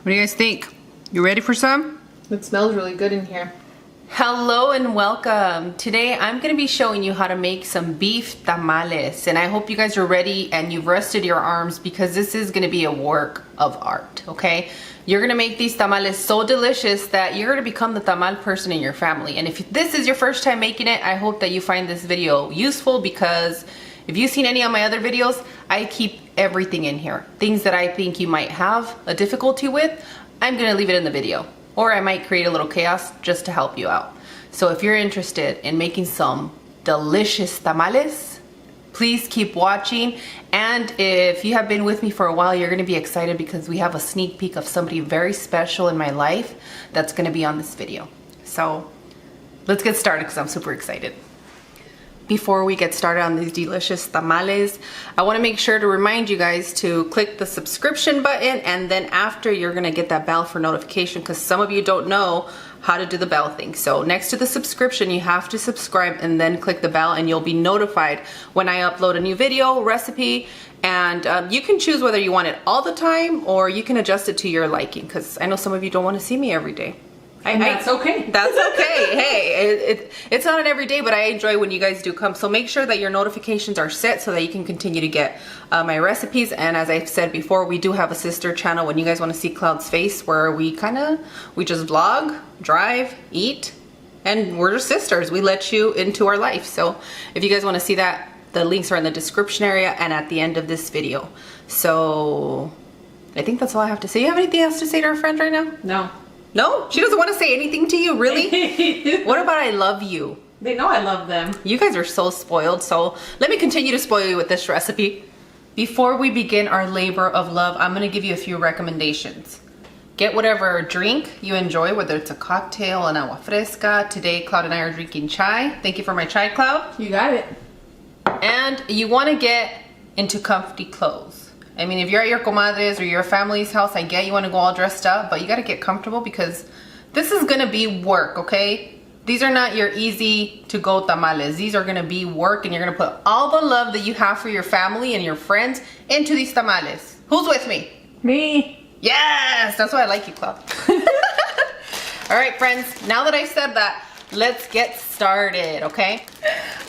What do you guys think? You ready for some? It smells really good in here. Hello and welcome. Today I'm going to be showing you how to make some beef tamales, and I hope you guys are ready and you've rested your arms because this is going to be a work of art, okay? You're going to make these tamales so delicious that you're going to become the tamal person in your family. And if this is your first time making it, I hope that you find this video useful, because if you've seen any of my other videos, I keep everything in here. Things that I think you might have a difficulty with, I'm going to leave it in the video. Or I might create a little chaos just to help you out. So if you're interested in making some delicious tamales, please keep watching. And if you have been with me for a while, you're gonna be excited because we have a sneak peek of somebody very special in my life that's gonna be on this video. So let's get started because I'm super excited. Before we get started on these delicious tamales, I want to make sure to remind you guys to click the subscription button, and then after you're going to get that bell for notification, because some of you don't know how to do the bell thing. So next to the subscription, you have to subscribe and then click the bell, and you'll be notified when I upload a new video, recipe, and you can choose whether you want it all the time or you can adjust it to your liking, because I know some of you don't want to see me every day. That's okay. That's okay. Hey, it's not an everyday, but I enjoy when you guys do come. So make sure that your notifications are set so that you can continue to get my recipes. And as I've said before, we do have a sister channel when you guys want to see Cloud's face, where we just vlog, drive, eat, and we're just sisters. We let you into our life. So if you guys want to see that, the links are in the description area and at the end of this video. So I think that's all I have to say. You have anything else to say to our friend right now? No. No? She doesn't want to say anything to you, really? What about I love you? They know I love them. You guys are so spoiled, so let me continue to spoil you with this recipe. Before we begin our labor of love, I'm going to give you a few recommendations. Get whatever drink you enjoy, whether it's a cocktail, an agua fresca. Today, Cloud and I are drinking chai. Thank you for my chai, Cloud. You got it. And you want to get into comfy clothes. I mean, if you're at your comadre's or your family's house, I get you want to go all dressed up, but you got to get comfortable because this is going to be work, okay? These are not your easy to go tamales. These are going to be work, and you're going to put all the love that you have for your family and your friends into these tamales. Who's with me? Me. Yes, that's why I like you, Cloud. All right, friends, now that I've said that, let's get started, okay?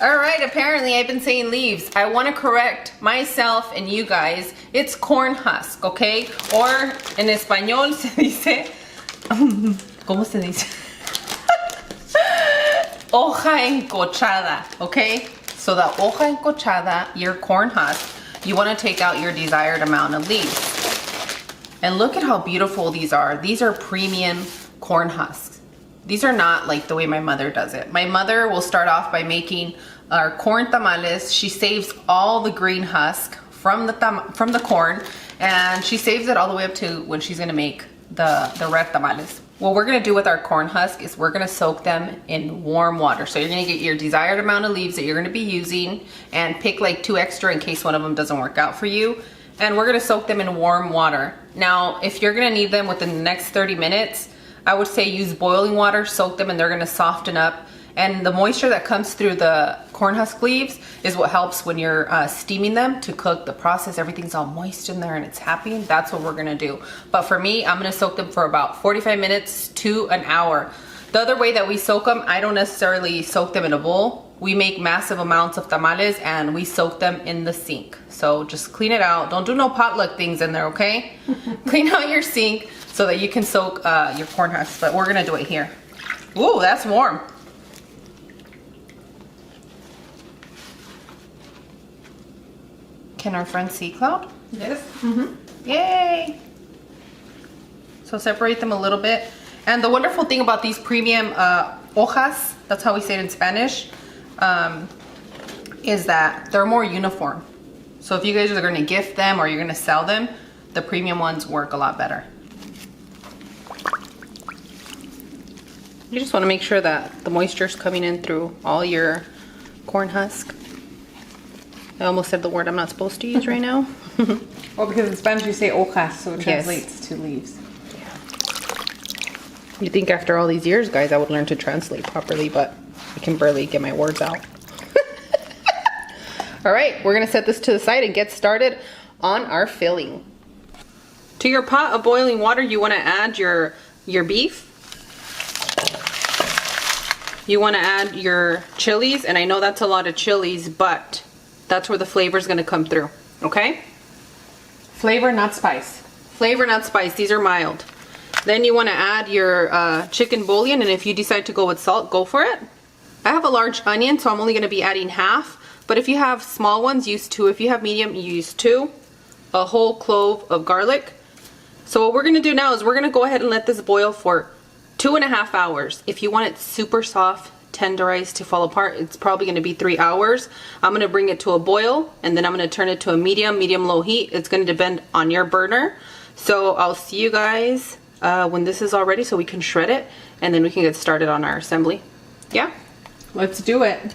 All right, apparently I've been saying leaves. I want to correct myself and you guys. It's corn husk, okay? Or en español se dice, ¿cómo se dice? Hoja encochada, okay? So the hoja encochada, your corn husk, you want to take out your desired amount of leaves. And look at how beautiful these are. These are premium corn husks. These are not like the way my mother does it. My mother will start off by making our corn tamales. She saves all the green husk from the corn, and she saves it all the way up to when she's gonna make the red tamales. What we're gonna do with our corn husk is we're gonna soak them in warm water. So you're gonna get your desired amount of leaves that you're gonna be using, and pick like 2 extra in case one of them doesn't work out for you. And we're gonna soak them in warm water. Now, if you're gonna need them within the next 30 minutes, I would say use boiling water, soak them, and they're gonna soften up. And the moisture that comes through the corn husk leaves is what helps when you're steaming them to cook the process. Everything's all moist in there and it's happy. That's what we're gonna do. But for me, I'm gonna soak them for about 45 minutes to an hour. The other way that we soak them, I don't necessarily soak them in a bowl. We make massive amounts of tamales and we soak them in the sink. So just clean it out. Don't do no potluck things in there, okay? Clean out your sink so that you can soak your corn husks, but we're gonna do it here. Ooh, that's warm. Can our friend see, Cloud? Yes. Yay! So separate them a little bit. And the wonderful thing about these premium hojas, that's how we say it in Spanish, is that they're more uniform. So if you guys are gonna gift them or you're gonna sell them, the premium ones work a lot better. You just want to make sure that the moisture is coming in through all your corn husk. I almost said the word I'm not supposed to use right now. Well, because in Spanish you say hojas, so it translates to leaves. Yeah. You'd think after all these years, guys, I would learn to translate properly, but I can barely get my words out. All right, we're gonna set this to the side and get started on our filling. To your pot of boiling water, you want to add your beef. You want to add your chilies, and I know that's a lot of chilies, but that's where the flavor is going to come through, okay? Flavor, not spice. Flavor, not spice. These are mild. Then you want to add your chicken bouillon, and if you decide to go with salt, go for it. I have a large onion, so I'm only going to be adding half, but if you have small ones, use 2. If you have medium, you use 2. A whole clove of garlic. So what we're going to do now is we're going to go ahead and let this boil for 2.5 hours. If you want it super soft, tenderized to fall apart, it's probably going to be 3 hours. I'm going to bring it to a boil, and then I'm going to turn it to a medium-low heat. It's going to depend on your burner. So I'll see you guys when this is all ready so we can shred it, and then we can get started on our assembly. Yeah? Let's do it.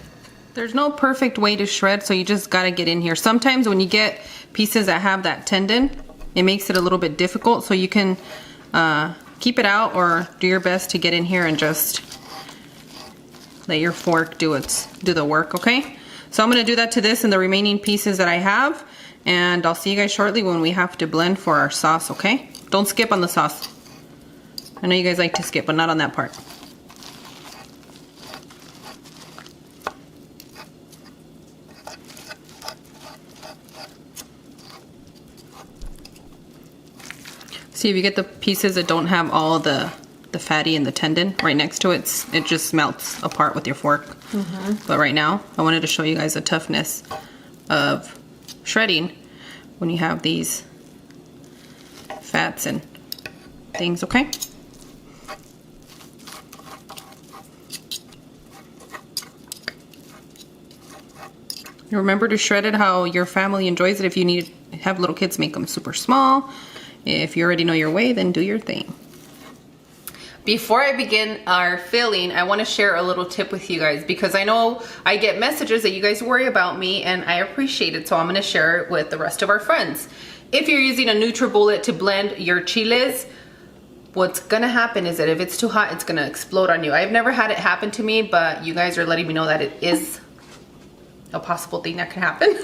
There's no perfect way to shred, so you just got to get in here. Sometimes when you get pieces that have that tendon, it makes it a little bit difficult, so you can keep it out or do your best to get in here and just let your fork do the work, okay? So I'm going to do that to this and the remaining pieces that I have, and I'll see you guys shortly when we have to blend for our sauce, okay? Don't skip on the sauce. I know you guys like to skip, but not on that part. See, if you get the pieces that don't have all the fatty and the tendon right next to it, it just melts apart with your fork. But right now, I wanted to show you guys the toughness of shredding when you have these fats and things, okay? Remember to shred it how your family enjoys it. If you have little kids, make them super small. If you already know your way, then do your thing. Before I begin our filling, I want to share a little tip with you guys because I know I get messages that you guys worry about me and I appreciate it, so I'm going to share it with the rest of our friends. If you're using a NutriBullet to blend your chiles, what's going to happen is that if it's too hot, it's going to explode on you. I've never had it happen to me, but you guys are letting me know that it is a possible thing that can happen.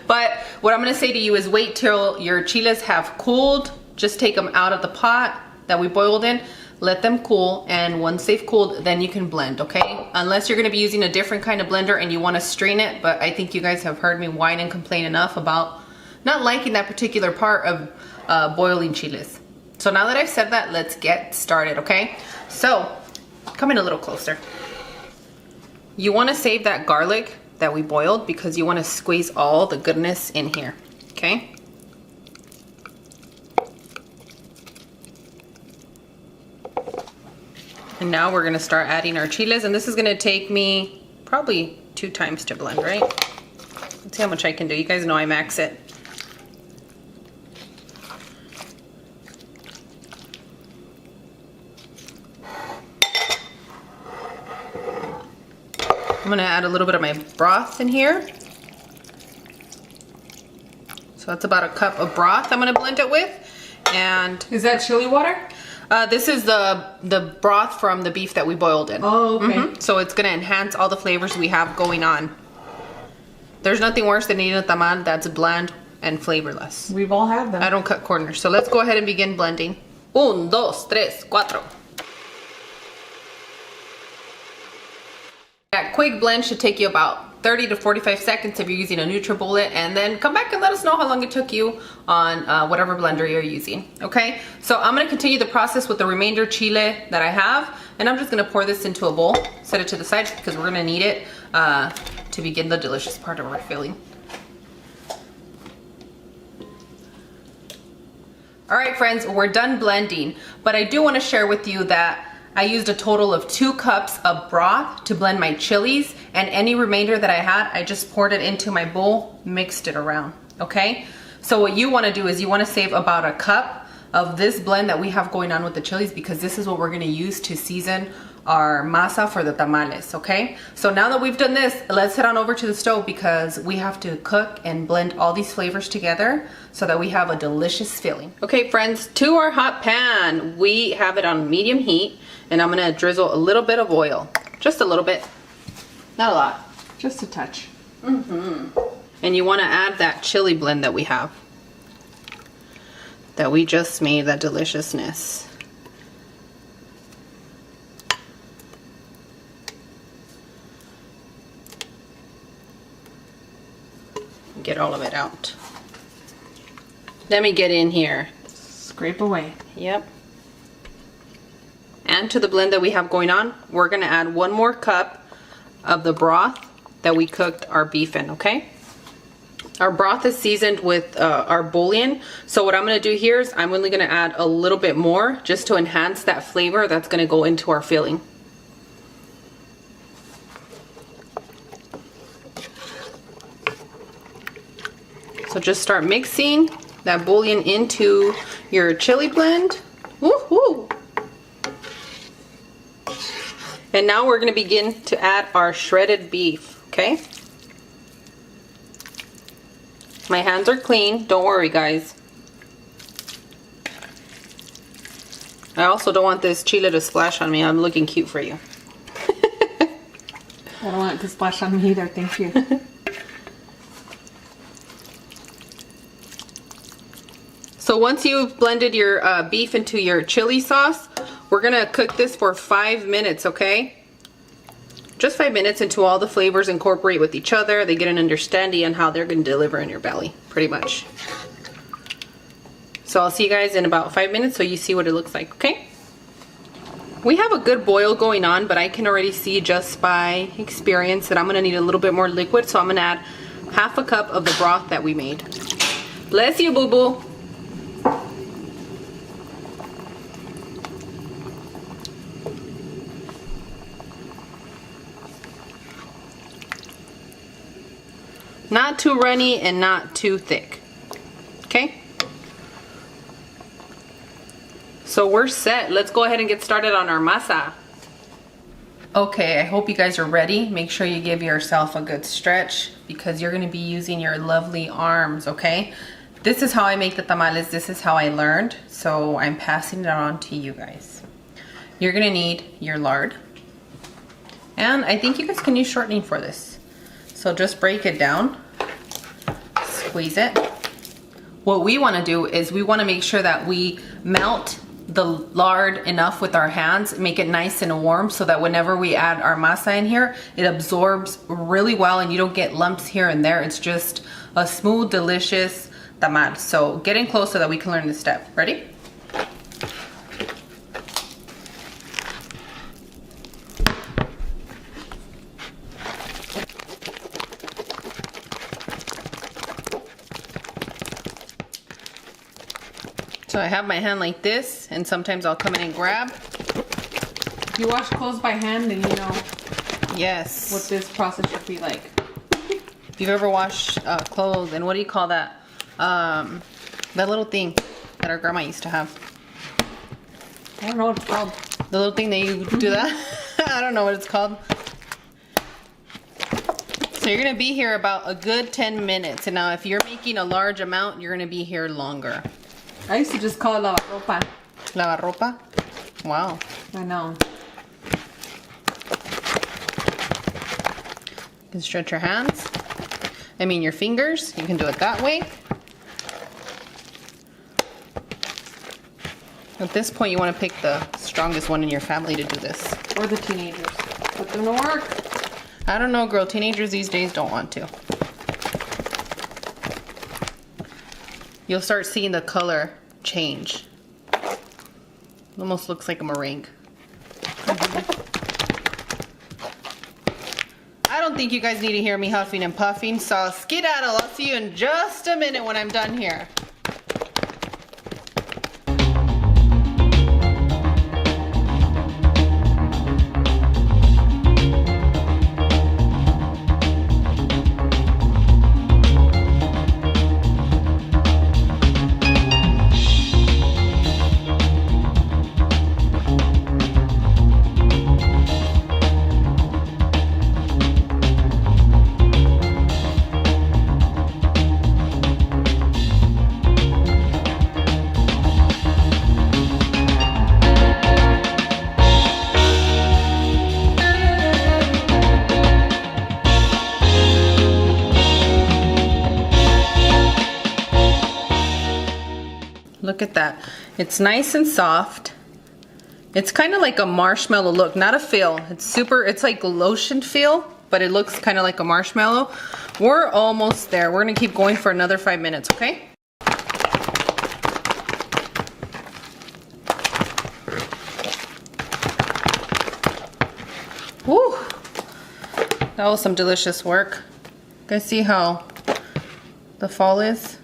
But what I'm going to say to you is wait till your chiles have cooled. Just take them out of the pot that we boiled in, let them cool, and once they've cooled, then you can blend, okay? Unless you're going to be using a different kind of blender and you want to strain it, but I think you guys have heard me whine and complain enough about not liking that particular part of boiling chiles. So now that I've said that, let's get started, okay? So, come in a little closer. You want to save that garlic that we boiled because you want to squeeze all the goodness in here, okay? And now we're gonna start adding our chiles, and this is gonna take me probably 2 times to blend, right? Let's see how much I can do. You guys know I max it. I'm gonna add a little bit of my broth in here. So that's about a cup of broth I'm gonna blend it with. And is that chili water? This is the broth from the beef that we boiled in. Oh, okay. So it's gonna enhance all the flavors we have going on. There's nothing worse than eating a tamal that's bland and flavorless. We've all had them. I don't cut corners. So let's go ahead and begin blending. 1, 2, 3, 4. That quick blend should take you about 30 to 45 seconds if you're using a NutriBullet, and then come back and let us know how long it took you on whatever blender you're using, okay? So I'm gonna continue the process with the remainder chile that I have, and I'm just gonna pour this into a bowl, set it to the side because we're gonna need it to begin the delicious part of our filling. All right, friends, we're done blending, but I do wanna share with you that I used a total of 2 cups of broth to blend my chilies, and any remainder that I had, I just poured it into my bowl, mixed it around, okay? So what you wanna do is you wanna save about a cup of this blend that we have going on with the chilies, because this is what we're gonna use to season our masa for the tamales, okay? So now that we've done this, let's head on over to the stove because we have to cook and blend all these flavors together so that we have a delicious filling. Okay, friends, to our hot pan, we have it on medium heat, and I'm gonna drizzle a little bit of oil, just a little bit, not a lot. Just a touch. And you wanna add that chili blend that we have. that we just made, that deliciousness. Get all of it out. Let me get in here. Scrape away. Yep. And to the blend that we have going on, we're gonna add 1 more cup of the broth that we cooked our beef in, okay? Our broth is seasoned with our bouillon. So what I'm gonna do here is I'm only gonna add a little bit more just to enhance that flavor that's gonna go into our filling. So just start mixing that bouillon into your chili blend. Woohoo! And now we're going to begin to add our shredded beef, okay? My hands are clean, don't worry guys. I also don't want this chile to splash on me. I'm looking cute for you. I don't want it to splash on me either, thank you. So once you've blended your beef into your chili sauce, we're gonna cook this for 5 minutes, okay? Just 5 minutes until all the flavors incorporate with each other. They get an understanding on how they're gonna deliver in your belly, pretty much. So I'll see you guys in about 5 minutes so you see what it looks like, okay? We have a good boil going on, but I can already see just by experience that I'm gonna need a little bit more liquid, so I'm gonna add 1/2 cup of the broth that we made. Bless you, boo-boo. Not too runny and not too thick, okay? So we're set. Let's go ahead and get started on our masa. Okay, I hope you guys are ready. Make sure you give yourself a good stretch because you're gonna be using your lovely arms, okay? This is how I make the tamales. This is how I learned, so I'm passing it on to you guys. You're gonna need your lard. And I think you guys can use shortening for this. So just break it down, squeeze it. What we wanna do is we wanna make sure that we melt the lard enough with our hands, make it nice and warm so that whenever we add our masa in here, it absorbs really well and you don't get lumps here and there. It's just a smooth, delicious tamal. So get in close so that we can learn this step. Ready? So I have my hand like this, and sometimes I'll come in and grab. You wash clothes by hand and you know Yes. what this process should be like. If you've ever washed clothes, and what do you call that? That little thing that our grandma used to have. I don't know what it's called. The little thing that you do that? I don't know what it's called. So you're gonna be here about a good 10 minutes. And now if you're making a large amount, you're gonna be here longer. I used to just call it lavarropa. Lavarropa? Wow. I know. You can stretch your hands. I mean your fingers. You can do it that way. At this point, you want to pick the strongest one in your family to do this. Or the teenagers. Put them to work. I don't know, girl. Teenagers these days don't want to. You'll start seeing the color change. It almost looks like a meringue. I don't think you guys need to hear me huffing and puffing, so skedaddle. I'll see you in just a minute when I'm done here. Look at that. It's nice and soft. It's kind of like a marshmallow look, not a feel. It's like a lotion feel, but it looks kind of like a marshmallow. We're almost there. We're gonna keep going for another 5 minutes, okay? Woo! That was some delicious work. You guys see how the fall is?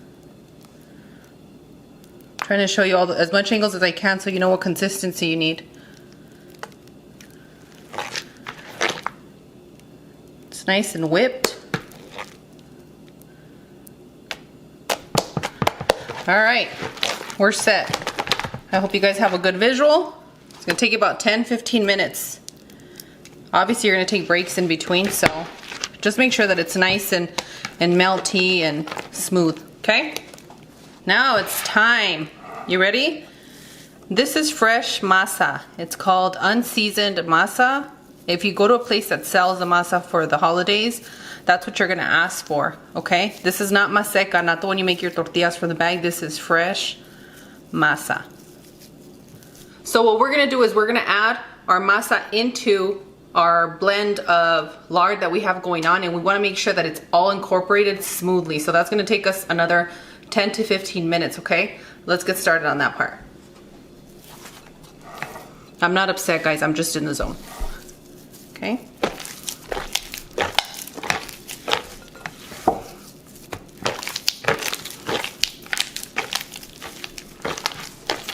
Trying to show you as much angles as I can so you know what consistency you need. It's nice and whipped. All right, we're set. I hope you guys have a good visual. It's gonna take you about 10-15 minutes. Obviously you're gonna take breaks in between, so just make sure that it's nice and melty and smooth, okay? Now it's time. You ready? This is fresh masa. It's called unseasoned masa. If you go to a place that sells the masa for the holidays, that's what you're gonna ask for, okay? This is not maseca, not the one you make your tortillas from the bag. This is fresh masa. So what we're gonna do is we're gonna add our masa into our blend of lard that we have going on, and we wanna make sure that it's all incorporated smoothly. So that's gonna take us another 10 to 15 minutes, okay? Let's get started on that part. I'm not upset, guys, I'm just in the zone. Okay?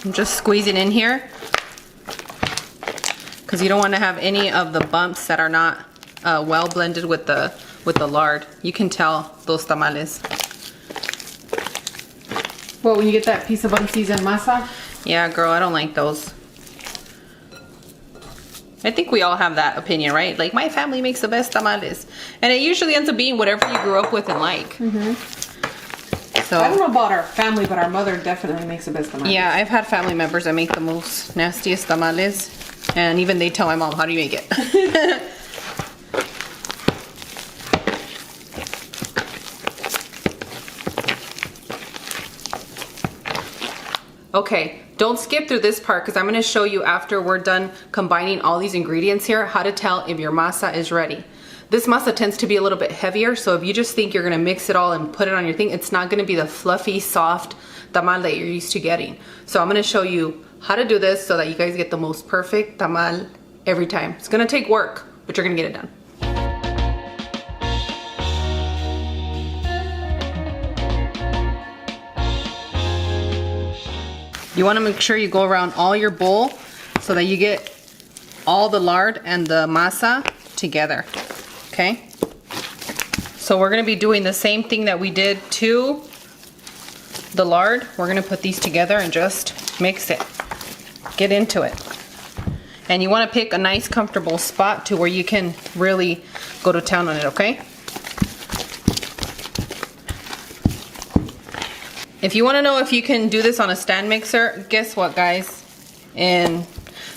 I'm just squeezing in here because you don't want to have any of the bumps that are not well blended with the lard. You can tell those tamales. Well, when you get that piece of unseasoned masa? Yeah, girl, I don't like those. I think we all have that opinion, right? Like, my family makes the best tamales. And it usually ends up being whatever you grew up with and like. So, I don't know about our family, but our mother definitely makes the best tamales. yeah, I've had family members that make the most nastiest tamales. And even they tell my mom, how do you make it? Okay, don't skip through this part because I'm going to show you after we're done combining all these ingredients here how to tell if your masa is ready. This masa tends to be a little bit heavier, so if you just think you're going to mix it all and put it on your thing, it's not going to be the fluffy, soft tamal that you're used to getting. So I'm going to show you how to do this so that you guys get the most perfect tamal every time. It's going to take work, but you're going to get it done. You want to make sure you go around all your bowl so that you get all the lard and the masa together, okay? So we're going to be doing the same thing that we did to the lard. We're going to put these together and just mix it. Get into it. And you want to pick a nice comfortable spot to where you can really go to town on it, okay? If you want to know if you can do this on a stand mixer, guess what, guys? In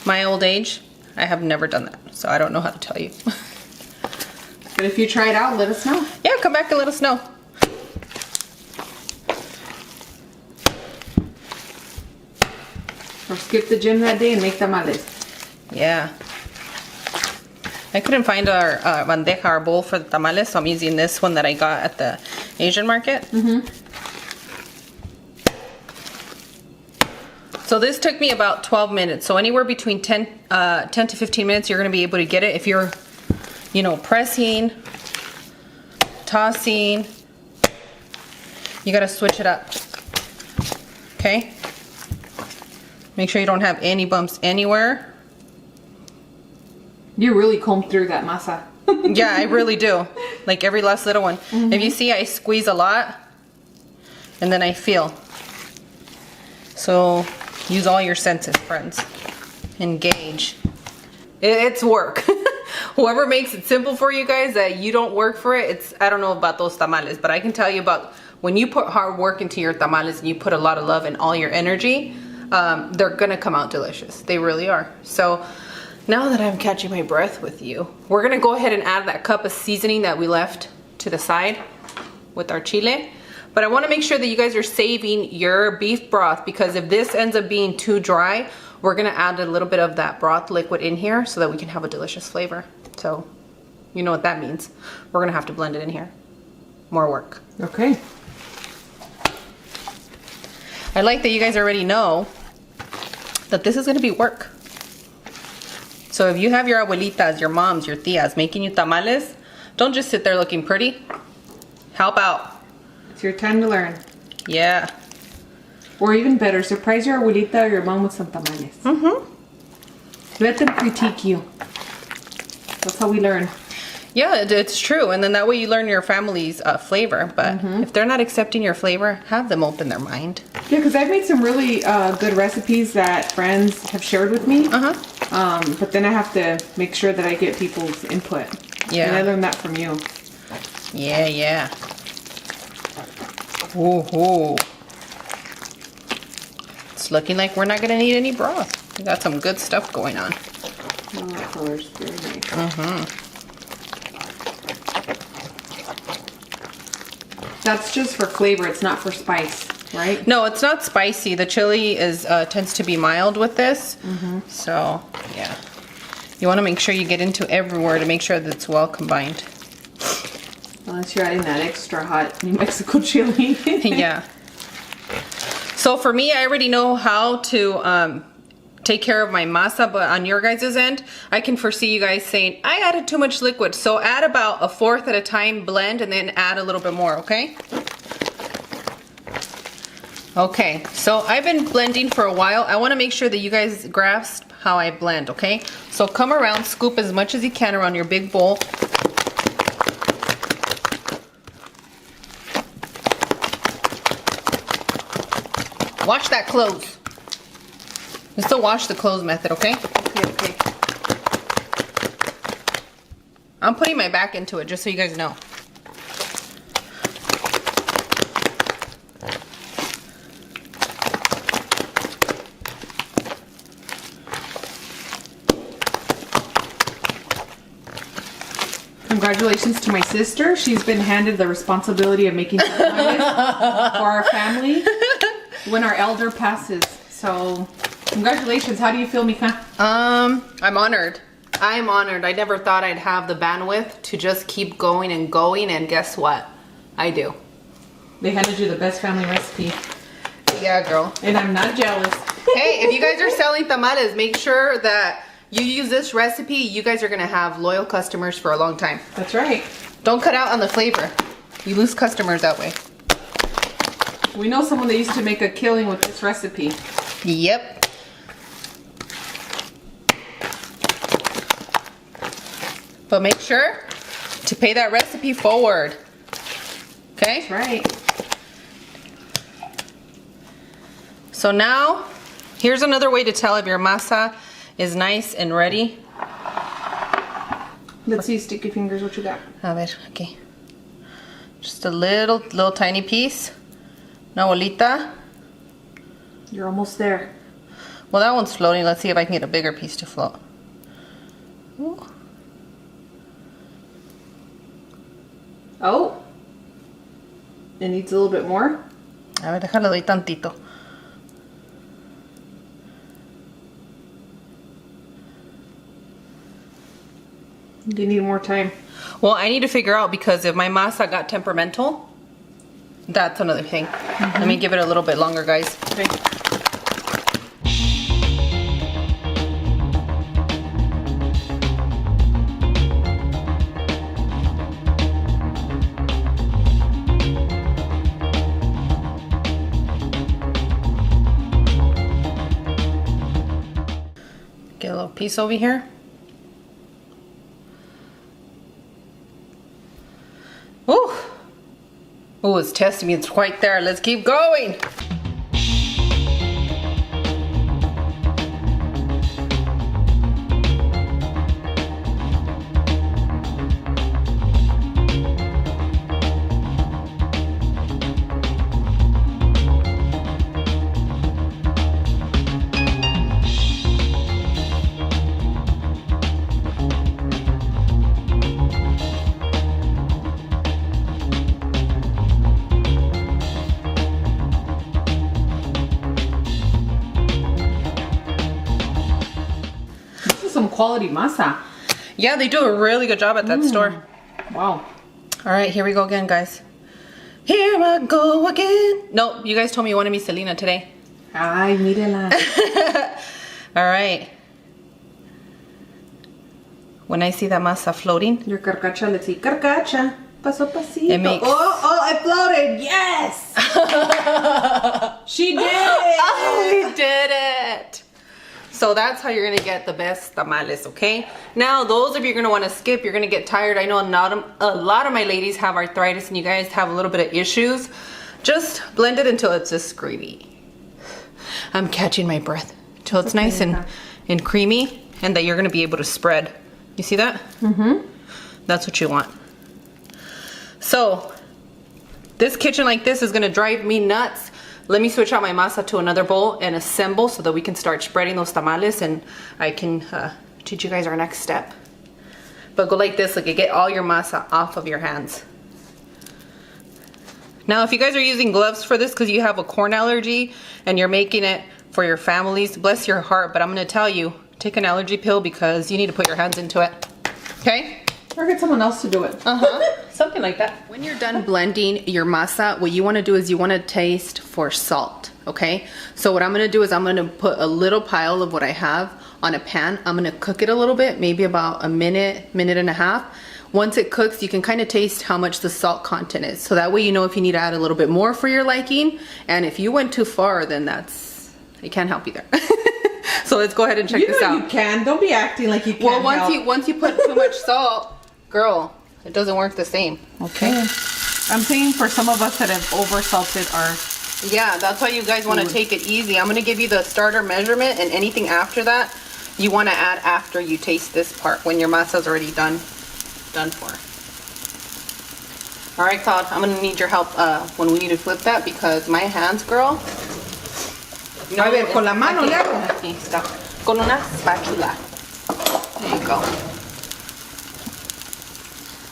my old age, I have never done that, so I don't know how to tell you. But if you try it out, let us know. Yeah, come back and let us know. Or skip the gym that day and make tamales. Yeah. I couldn't find our bandeja, our bowl for the tamales, so I'm using this one that I got at the Asian market. So this took me about 12 minutes. So anywhere between 10 to 15 minutes, you're gonna be able to get it. If you're, you know, pressing, tossing, you gotta switch it up, okay? Make sure you don't have any bumps anywhere. You really comb through that masa. Yeah, I really do. Like every last little one. If you see, I squeeze a lot and then I feel. So use all your senses, friends. Engage. It's work. Whoever makes it simple for you guys that you don't work for it, I don't know about those tamales, but I can tell you about when you put hard work into your tamales and you put a lot of love and all your energy, they're gonna come out delicious. They really are. So now that I'm catching my breath with you, we're gonna go ahead and add that cup of seasoning that we left to the side with our chile. But I want to make sure that you guys are saving your beef broth, because if this ends up being too dry, we're going to add a little bit of that broth liquid in here so that we can have a delicious flavor. So you know what that means. We're going to have to blend it in here. More work. Okay. I like that you guys already know that this is going to be work. So if you have your abuelitas, your moms, your tias making you tamales, don't just sit there looking pretty. Help out. It's your time to learn. Yeah. Or even better, surprise your abuelita or your mom with some tamales. Mm-hmm. Let them critique you. That's how we learn. Yeah, it's true. And then that way you learn your family's flavor. But if they're not accepting your flavor, have them open their mind. Yeah, because I've made some really good recipes that friends have shared with me. But then I have to make sure that I get people's input. Yeah. And I learned that from you. Yeah, yeah. Woohoo. It's looking like we're not going to need any broth. We got some good stuff going on. Oh, that color's very nice. That's just for flavor. It's not for spice, right? No, it's not spicy. The chili is tends to be mild with this. So, yeah. You want to make sure you get into everywhere to make sure that it's well combined. Unless you're adding that extra hot New Mexico chili. Yeah. So for me, I already know how to take care of my masa, but on your guys' end, I can foresee you guys saying, I added too much liquid. So add about 1/4 at a time, blend, and then add a little bit more, okay? Okay, so I've been blending for a while. I want to make sure that you guys grasp how I blend, okay? So come around, scoop as much as you can around your big bowl. Wash that clothes. It's the wash the clothes method, okay? Okay. I'm putting my back into it just so you guys know. Congratulations to my sister. She's been handed the responsibility of making tamales for our family when our elder passes. So, congratulations. How do you feel, Mika? I'm honored. I'm honored. I never thought I'd have the bandwidth to just keep going, and guess what? I do. They handed you the best family recipe. Yeah, girl. And I'm not jealous. Hey, if you guys are selling tamales, make sure that you use this recipe. You guys are gonna have loyal customers for a long time. That's right. Don't cut out on the flavor. You lose customers that way. We know someone that used to make a killing with this recipe. Yep. But make sure to pay that recipe forward. Okay? That's right. So now, here's another way to tell if your masa is nice and ready. Let's see, sticky fingers, what you got? A ver, aquí. Just a little tiny piece. Una bolita. You're almost there. Well, that one's floating. Let's see if I can get a bigger piece to float. Ooh. Oh. It needs a little bit more. A ver, déjale doy tantito. You need more time. Well, I need to figure out, because if my masa got temperamental, that's another thing. Let me give it a little bit longer, guys. Okay. Get a little piece over here. Ooh. Oh, it's testing me. It's right there. Let's keep going. quality masa. Yeah, they do a really good job at that store. Wow. All right, here we go again, guys. Here I go again. No, you guys told me you wanted me Selena today. Ay, mírela. All right. When I see that masa floating, Your carcacha, let's see. Carcacha. Paso pasito. It makes- Oh, it floated. Yes. She did it. oh, we did it. So that's how you're gonna get the best tamales, okay? Now, those of you are gonna wanna skip, you're gonna get tired. I know a lot of my ladies have arthritis and you guys have a little bit of issues. Just blend it until it's just gravy. I'm catching my breath. Till it's nice and creamy and that you're gonna be able to spread. You see that? Mm-hmm. That's what you want. So, this kitchen like this is gonna drive me nuts. Let me switch out my masa to another bowl and assemble so that we can start spreading those tamales and I can teach you guys our next step. But go like this, like you get all your masa off of your hands. Now, if you guys are using gloves for this because you have a corn allergy and you're making it for your families, bless your heart, but I'm gonna tell you, take an allergy pill because you need to put your hands into it, okay? Or get someone else to do it. Something like that. When you're done blending your masa, what you want to do is you want to taste for salt, okay? So what I'm going to do is I'm going to put a little pile of what I have on a pan. I'm going to cook it a little bit, maybe about a minute, minute and a half. Once it cooks, you can kind of taste how much the salt content is. So that way you know if you need to add a little bit more for your liking. And if you went too far, then I can't help you there. So let's go ahead and check this out. You can. Don't be acting like you can't. Well, once you put too much salt, girl, it doesn't work the same. Okay. I'm saying for some of us that have oversalted our... Yeah, that's why you guys want to take it easy. I'm going to give you the starter measurement, and anything after that, you want to add after you taste this part, when your masa's already done for. All right, Claude, I'm going to need your help when we need to flip that, because my hands, girl... No, a ver, con la mano le hago. Aquí está. Con una spatula. There you go.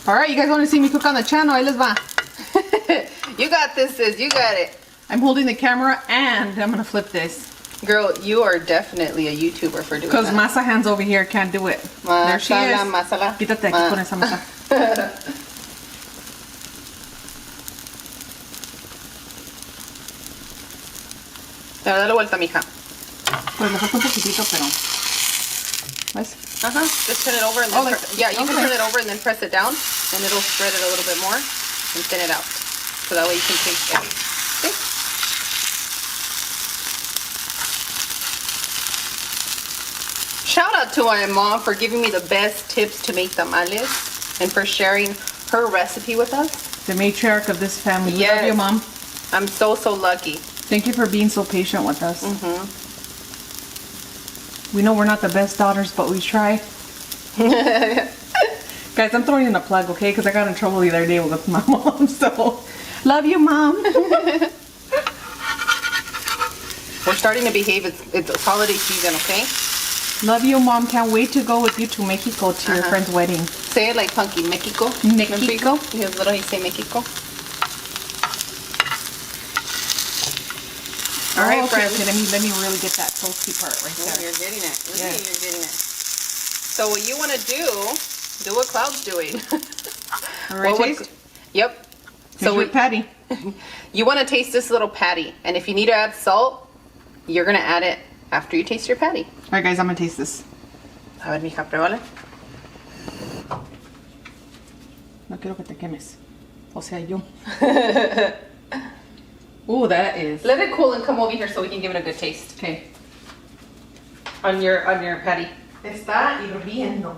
All right, you guys want to see me cook on the channel? Ahí les va. You got this, sis. You got it. I'm holding the camera and I'm going to flip this. Girl, you are definitely a YouTuber for doing Because that. Masa hands over here can't do it. There she is. Masala. Quítate aquí con esa masa. Dale vuelta, mija. Pues le falta un poquitito, pero... ¿Ves? Just turn it over and then yeah, you can turn it over and then press it down and it'll spread it a little bit more and thin it out. So that way you can taste it. Okay? Shout out to my mom for giving me the best tips to make tamales and for sharing her recipe with us. The matriarch of this family. We Yes. love you, Mom. I'm so lucky. Thank you for being so patient with us. We know we're not the best daughters, but we try. Guys, I'm throwing in a plug, okay? Because I got in trouble the other day with my mom, so... Love you, Mom. We're starting to behave. It's holiday season, okay? Love you, Mom. Can't wait to go with you to Mexico to your friend's wedding. Say it like Punky. Mexico. Mexico. His little, he say Mexico. All right, okay, friends. okay, let me really get that toasty part right Oh, there. you're getting it. Look Yeah. at you, you're getting it. So what you want to do what Cloud's doing. All right, taste? Yep. So with patty. You want to taste this little patty, and if you need to add salt, you're gonna add it after you taste your patty. All right, guys, I'm gonna taste this. A ver, mija, pruébale. No quiero que te quemes. O sea, yo. Ooh, that is. Let it cool and come over here so we can give it a good taste. Okay. On your patty. Está hirviendo.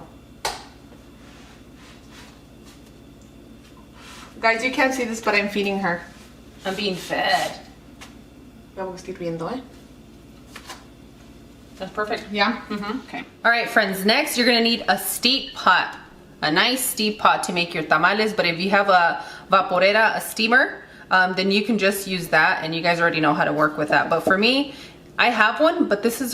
Guys, you can't see this, but I'm feeding her. I'm being fed. Vamos, estoy hirviendo, eh? That's perfect. Yeah? Mm-hmm. Okay. All right, friends, next you're gonna need a steep pot. A nice steep pot to make your tamales, but if you have a vaporera, a steamer, then you can just use that, and you guys already know how to work with that. But for me, I have one, but this is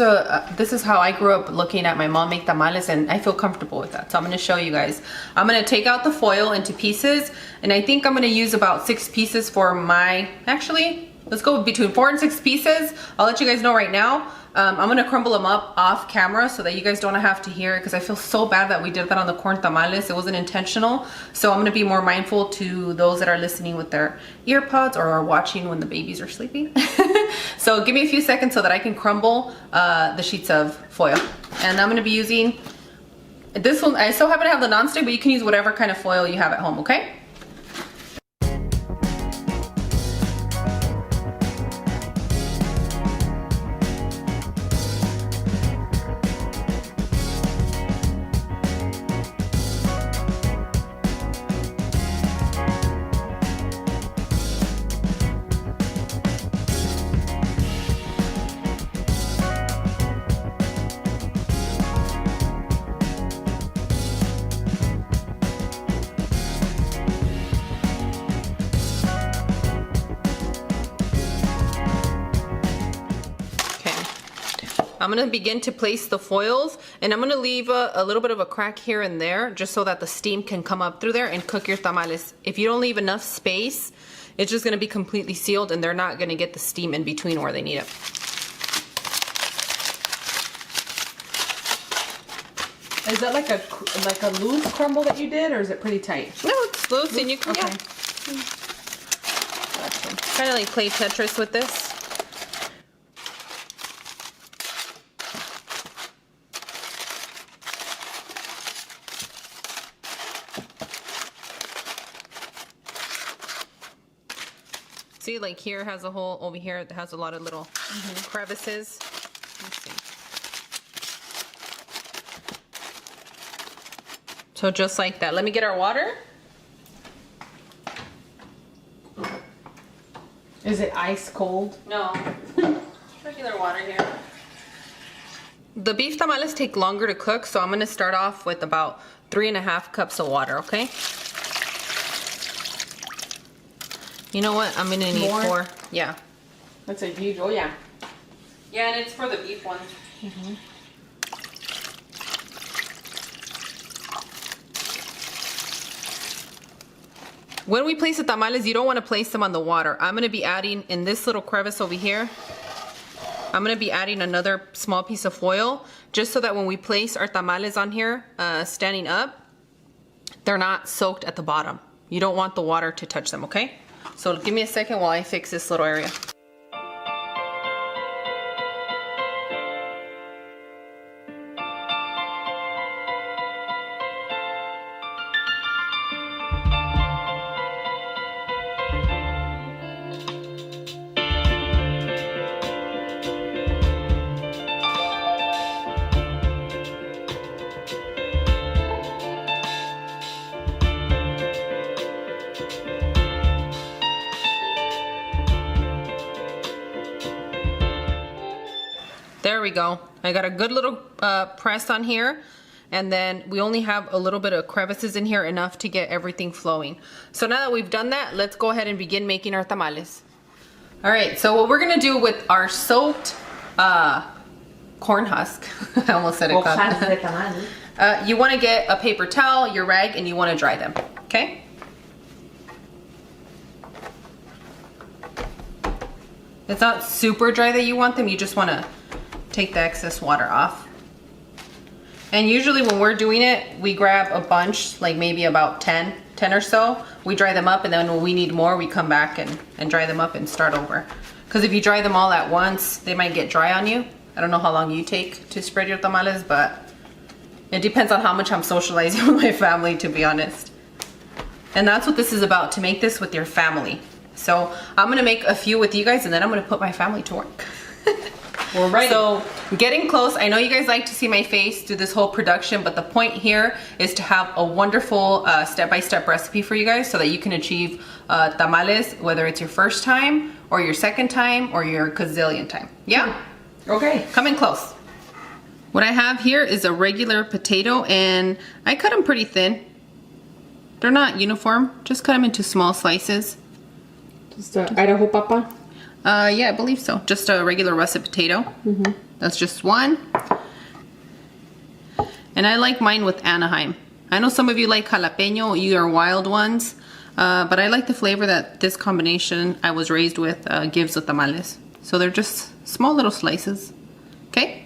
how I grew up looking at my mom make tamales, and I feel comfortable with that. So I'm gonna show you guys. I'm gonna take out the foil into pieces, and I think I'm gonna use about 6 pieces for my, actually, let's go between 4 and 6 pieces. I'll let you guys know right now. I'm gonna crumble them up off camera so that you guys don't have to hear it, because I feel so bad that we did that on the corn tamales. It wasn't intentional. So I'm gonna be more mindful to those that are listening with their ear pods or are watching when the babies are sleeping. So give me a few seconds so that I can crumble the sheets of foil. And I'm gonna be using this one. I still happen to have the non-stick, but you can use whatever kind of foil you have at home, okay? I'm gonna begin to place the foils, and I'm gonna leave a little bit of a crack here and there just so that the steam can come up through there and cook your tamales. If you don't leave enough space, it's just gonna be completely sealed and they're not gonna get the steam in between where they need it. Is that like a loose crumble that you did, or is it pretty tight? No, it's loose and you can, okay. Kind of like play Tetris with this. See, like here has a hole, over here it has a lot of little crevices. Let's see. So just like that. Let me get our water. Is it ice cold? No, regular water here. The beef tamales take longer to cook, so I'm gonna start off with about 3.5 cups of water, okay? You know what? I'm gonna need 4. Yeah. That's a huge, oh yeah. Yeah, and it's for the beef one. When we place the tamales, you don't want to place them on the water. I'm gonna be adding, in this little crevice over here, I'm gonna be adding another small piece of foil, just so that when we place our tamales on here, standing up, they're not soaked at the bottom. You don't want the water to touch them, okay? So give me a second while I fix this little area. There we go. I got a good little press on here, and then we only have a little bit of crevices in here, enough to get everything flowing. So now that we've done that, let's go ahead and begin making our tamales. All right, so what we're gonna do with our soaked corn husk, I almost said it. You wanna get a paper towel, your rag, and you wanna dry them, okay? It's not super dry that you want them, you just wanna take the excess water off. And usually when we're doing it, we grab a bunch, like maybe about 10 or so. We dry them up, and then when we need more, we come back and dry them up and start over. Because if you dry them all at once, they might get dry on you. I don't know how long you take to spread your tamales, but it depends on how much I'm socializing with my family, to be honest. And that's what this is about, to make this with your family. So I'm gonna make a few with you guys, and then I'm gonna put my family to work. We're ready. So getting close. I know you guys like to see my face through this whole production, but the point here is to have a wonderful step-by-step recipe for you guys, so that you can achieve tamales, whether it's your first time or your second time or your gazillion time. Yeah? Okay. Coming close. What I have here is a regular potato, and I cut them pretty thin. They're not uniform. Just cut them into small slices. Just Idaho Papa? Yeah, I believe so. Just a regular russet potato. That's just one. And I like mine with Anaheim. I know some of you like jalapeno, your wild ones. But I like the flavor that this combination I was raised with gives the tamales. So they're just small little slices. Okay?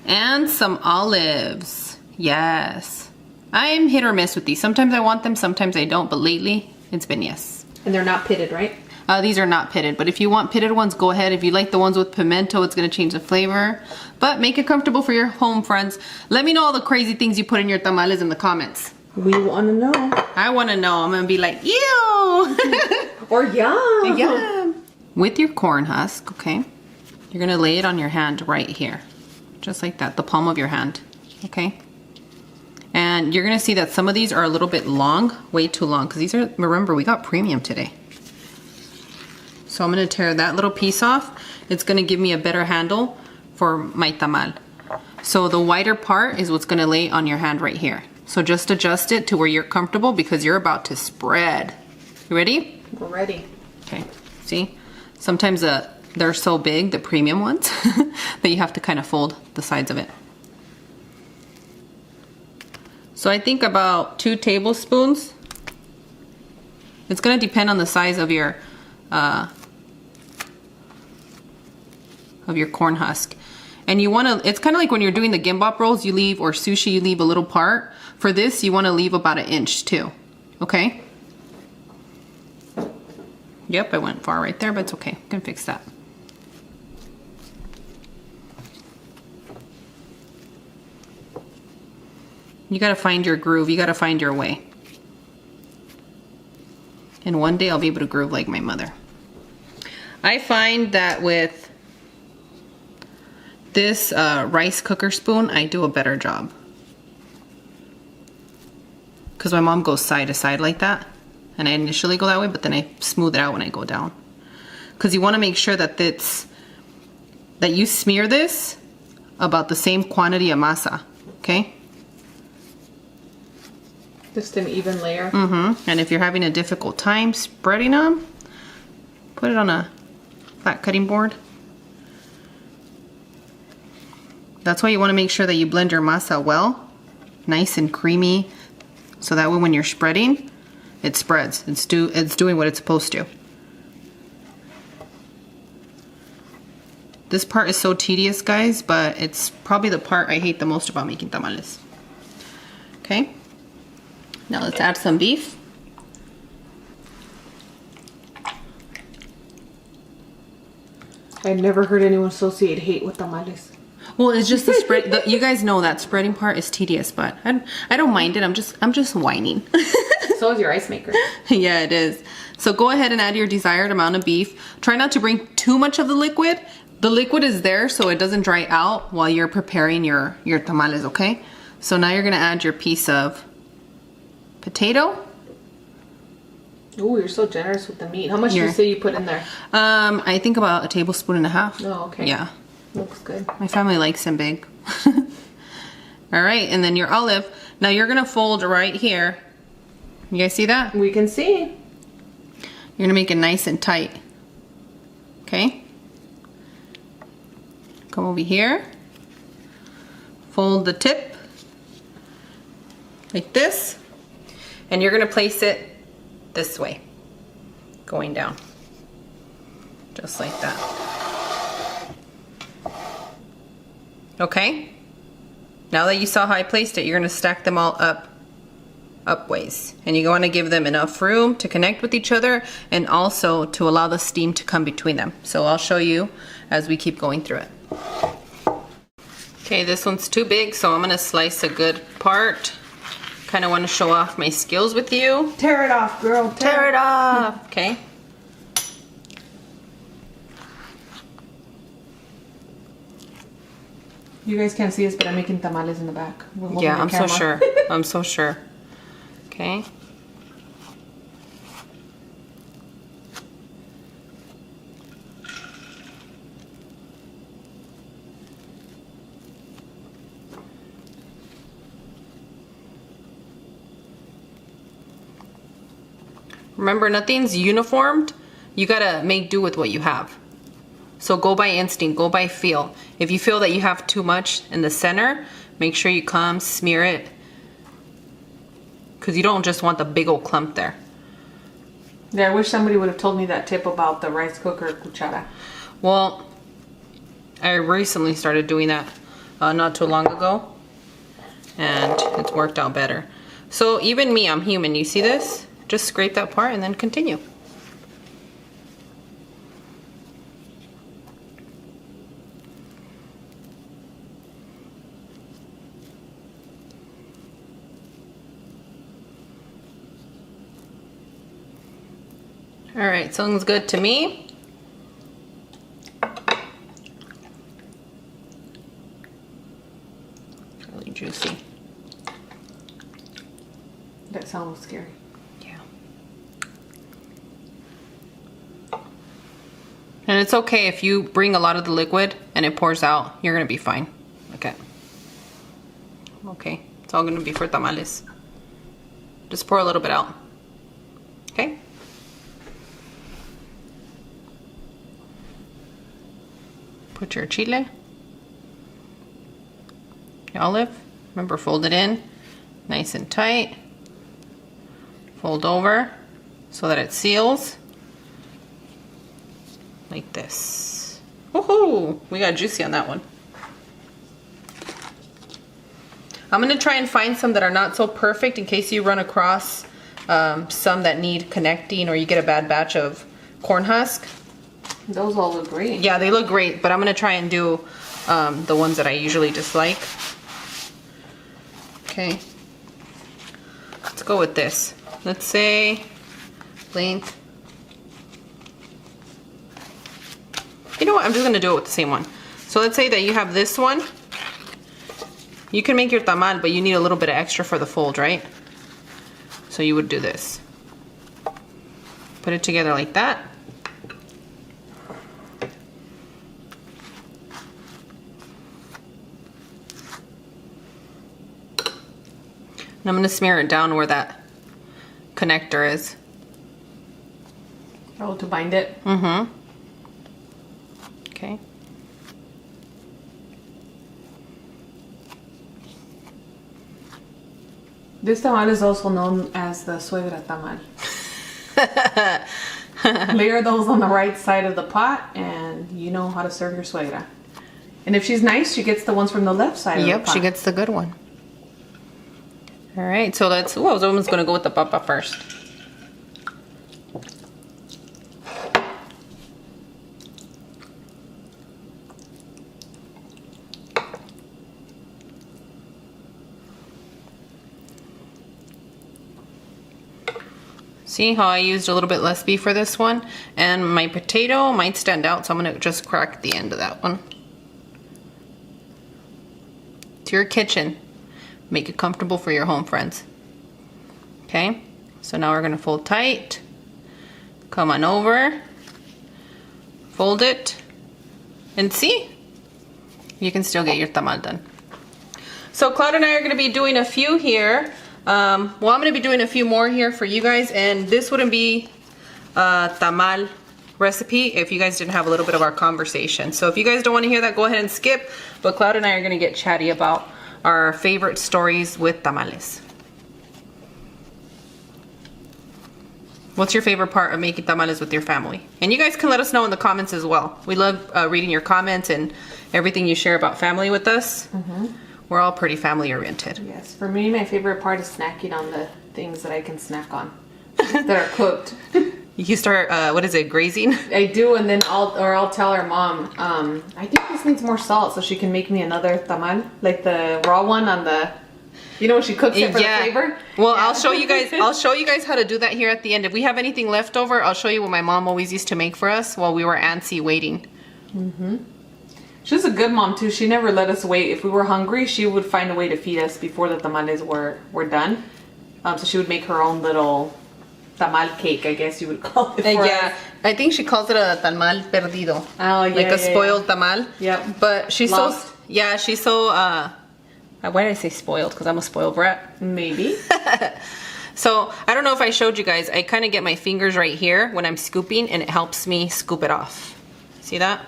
And some olives. Yes. I'm hit or miss with these. Sometimes I want them, sometimes I don't, but lately it's been yes. And they're not pitted, right? These are not pitted, but if you want pitted ones, go ahead. If you like the ones with pimento, it's gonna change the flavor. But make it comfortable for your home friends. Let me know all the crazy things you put in your tamales in the comments. We want to know. I wanna know. I'm gonna be like, ew! Or yum! Yum! With your corn husk, okay, you're gonna lay it on your hand right here. Just like that, the palm of your hand, okay? And you're gonna see that some of these are a little bit long, way too long, because these are, remember, we got premium today. So I'm gonna tear that little piece off. It's gonna give me a better handle for my tamal. So the wider part is what's gonna lay on your hand right here. So just adjust it to where you're comfortable because you're about to spread. You ready? We're ready. Okay, see? Sometimes they're so big, the premium ones, that you have to kind of fold the sides of it. So I think about 2 tablespoons. It's gonna depend on the size of your corn husk. And you wanna, it's kind of like when you're doing the gimbap rolls, you leave, or sushi, you leave a little part. For this, you wanna leave about 1 inch too, okay? Yep, I went far right there, but it's okay, I can fix that. You gotta find your groove, you gotta find your way. And one day I'll be able to groove like my mother. I find that with this rice cooker spoon, I do a better job. Because my mom goes side to side like that. And I initially go that way, but then I smooth it out when I go down. Because you want to make sure that that you smear this about the same quantity of masa, okay? Just an even layer. Mm-hmm. And if you're having a difficult time spreading them, put it on a flat cutting board. That's why you want to make sure that you blend your masa well, nice and creamy, so that way when you're spreading, it spreads. It's doing what it's supposed to. This part is so tedious, guys, but it's probably the part I hate the most about making tamales. Okay, now let's add some beef. I've never heard anyone associate hate with tamales. Well, it's just the spread. You guys know that spreading part is tedious, but I don't mind it. I'm just whining. So is your ice maker. Yeah, it is. So go ahead and add your desired amount of beef. Try not to bring too much of the liquid. The liquid is there so it doesn't dry out while you're preparing your tamales, okay? So now you're gonna add your piece of potato. Oh, you're so generous with the meat. How much do you say you put in there? I think about 1.5 tablespoons. Oh, okay. Yeah. Looks good. My family likes them big. All right, and then your olive. Now you're gonna fold right here. You guys see that? We can see. You're gonna make it nice and tight. Okay? Come over here. Fold the tip like this. And you're gonna place it this way, going down. Just like that. Okay? Now that you saw how I placed it, you're gonna stack them all up ways. And you wanna give them enough room to connect with each other and also to allow the steam to come between them. So I'll show you as we keep going through it. Okay, this one's too big, so I'm gonna slice a good part. Kind of want to show off my skills with you. Tear it off, girl. Tear it off. Okay. You guys can't see us, but I'm making tamales in the back. Yeah, I'm so sure. I'm so sure. Okay. Remember, nothing's uniformed. You gotta make do with what you have. So go by instinct, go by feel. If you feel that you have too much in the center, make sure you come, smear it because you don't just want the big old clump there. Yeah, I wish somebody would have told me that tip about the rice cooker cuchara. Well, I recently started doing that not too long ago, and it's worked out better. So even me, I'm human. You see this? Just scrape that part and then continue. All right, sounds good to me. Really juicy. That sounds scary. Yeah. And it's okay if you bring a lot of the liquid and it pours out, you're gonna be fine. Okay. Okay, it's all gonna be for tamales. Just pour a little bit out. Okay? Put your chile, your olive, remember fold it in nice and tight. Fold over so that it seals like this. Woohoo! We got juicy on that one. I'm gonna try and find some that are not so perfect in case you run across some that need connecting or you get a bad batch of corn husk. Those all look great. Yeah, they look great, but I'm gonna try and do the ones that I usually dislike. Okay, let's go with this. Let's say length. You know what? I'm just gonna do it with the same one. So let's say that you have this one. You can make your tamal, but you need a little bit of extra for the fold, right? So you would do this. Put it together like that. And I'm gonna smear it down where that connector is. Oh, to bind it? Mm-hmm. Okay. This tamal is also known as the suegra tamal. Layer those on the right side of the pot and you know how to serve your suegra. And if she's nice, she gets the ones from the left side of the pot. Yep, she gets the good one. All right, so that's, oh, someone's gonna go with the papa first. See how I used a little bit less beef for this one? And my potato might stand out, so I'm gonna just crack the end of that one. To your kitchen. Make it comfortable for your home, friends. Okay, so now we're gonna fold tight. Come on over. Fold it. And see? You can still get your tamal done. So Claude and I are gonna be doing a few here. Well, I'm gonna be doing a few more here for you guys, and this wouldn't be a tamal recipe if you guys didn't have a little bit of our conversation. So if you guys don't wanna hear that, go ahead and skip, but Claude and I are gonna get chatty about our favorite stories with tamales. What's your favorite part of making tamales with your family? And you guys can let us know in the comments as well. We love reading your comments and everything you share about family with us. Mm-hmm. We're all pretty family oriented. Yes, for me, my favorite part is snacking on the things that I can snack on that are cooked. You start, what is it, grazing? I do, and then I'll tell our mom, I think this needs more salt, so she can make me another tamal, like the raw one on the, you know, when she cooks it for the flavor. Well, yeah. I'll show you guys. I'll show you guys how to do that here at the end. If we have anything left over, I'll show you what my mom always used to make for us while we were antsy waiting. Mm-hmm. She was a good mom too. She never let us wait. If we were hungry, she would find a way to feed us before the tamales were done. So she would make her own little tamal cake, I guess you would call it. Yeah, I think she calls it a tamal perdido. Oh, yeah, like a spoiled tamal. Yep. But she's Lost. so, yeah, she's so, why did I say spoiled? Because I'm a spoiled brat. Maybe. So, I don't know if I showed you guys, I kind of get my fingers right here when I'm scooping, and it helps me scoop it off. See that?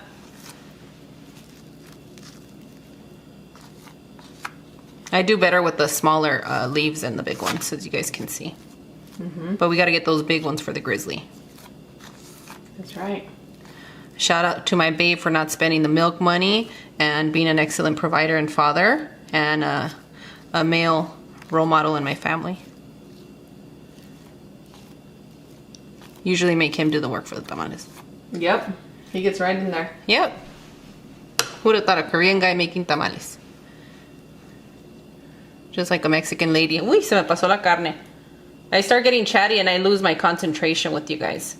I do better with the smaller leaves than the big ones, as you guys can see. But we got to get those big ones for the grizzly. That's right. Shout out to my babe for not spending the milk money and being an excellent provider and father and a male role model in my family. Usually make him do the work for the tamales. Yep. He gets right in there. Yep. Who would have thought a Korean guy making tamales? Just like a Mexican lady. Uy, se me pasó la carne. I start getting chatty and I lose my concentration with you guys.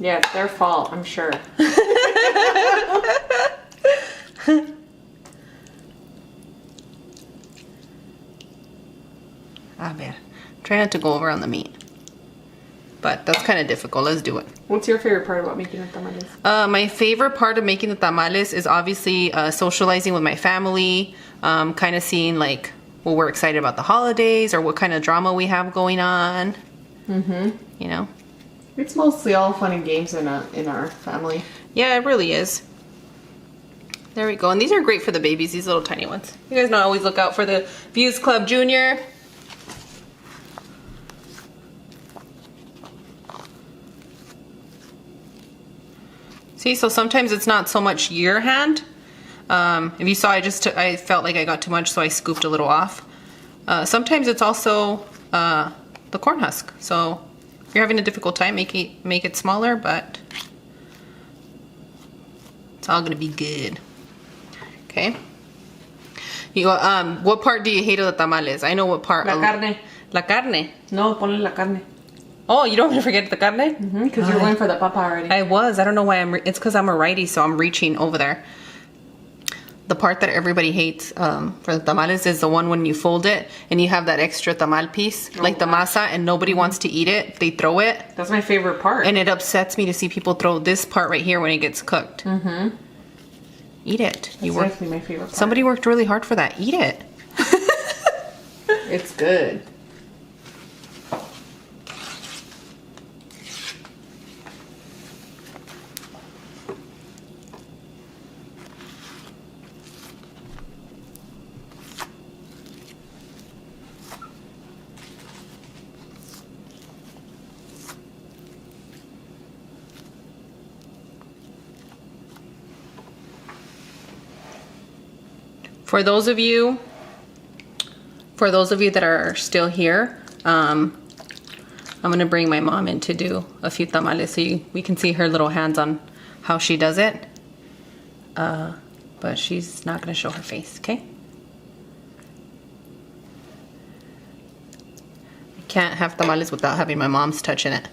Yeah, it's their fault, I'm sure. A ver. Try not to go over on the meat. But that's kind of difficult. Let's do it. What's your favorite part about making the tamales? My favorite part of making the tamales is obviously socializing with my family, kind of seeing like what we're excited about the holidays or what kind of drama we have going on. You know? It's mostly all fun and games in our family. Yeah, it really is. There we go. And these are great for the babies, these little tiny ones. You guys know I always look out for the Views Club Junior. See, so sometimes it's not so much your hand. If you saw, I felt like I got too much, so I scooped a little off. Sometimes it's also the corn husk. So if you're having a difficult time, make it smaller, but it's all gonna be good. Okay. You what part do you hate of the tamales? I know what part. La carne. La carne. No, ponle la carne. Oh, you don't want to forget the carne? Because you're going for the papa already. I was. I don't know why it's because I'm a righty, so I'm reaching over there. The part that everybody hates for the tamales is the one when you fold it and you have that extra tamal piece, like the masa, and nobody wants to eat it. They throw it. That's my favorite part. And it upsets me to see people throw this part right here when it gets cooked. Eat it. That's actually my favorite part. Somebody worked really hard for that. Eat it. It's good. For those of you that are still here, I'm gonna bring my mom in to do a few tamales so we can see her little hands on how she does it. But she's not gonna show her face, okay? I can't have tamales without having my mom's touch in it.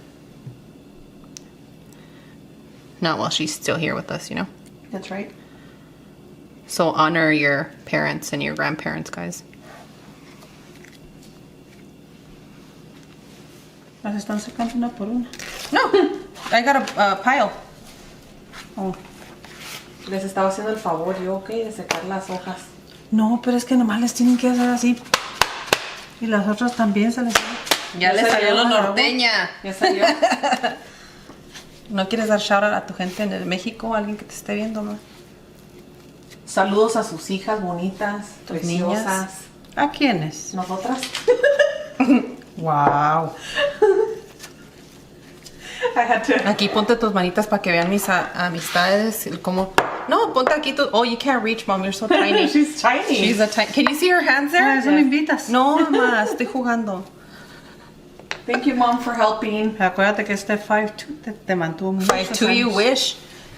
Not while she's still here with us, you know? That's right. So honor your parents and your grandparents, guys. Las están sacando una por una. No, I got a pile. Oh. Les estaba haciendo el favor yo, ok, de secar las hojas. No, pero es que nomás les tienen que hacer así. Y las otras también se les... Ya le salió lo la norteña. ¿Ya salió? ¿No quieres dar shout out a tu gente en México? ¿Alguien que te esté viendo, no? Saludos a sus hijas bonitas, Tus preciosas. niñas. ¿A quiénes? Nosotras. Wow. I had to. Aquí ponte tus manitas para que vean mis amistades. Como... No, ponte aquí tu... Oh, you can't reach, Mom. You're so tiny. She's tiny. She's a tiny... Can you see her hands there? ¿A eso me invitas? No, mamá. Estoy jugando. Thank you, Mom, for helping. Acuérdate que este 5'2" te mantuvo muchos 5'2", you años. wish.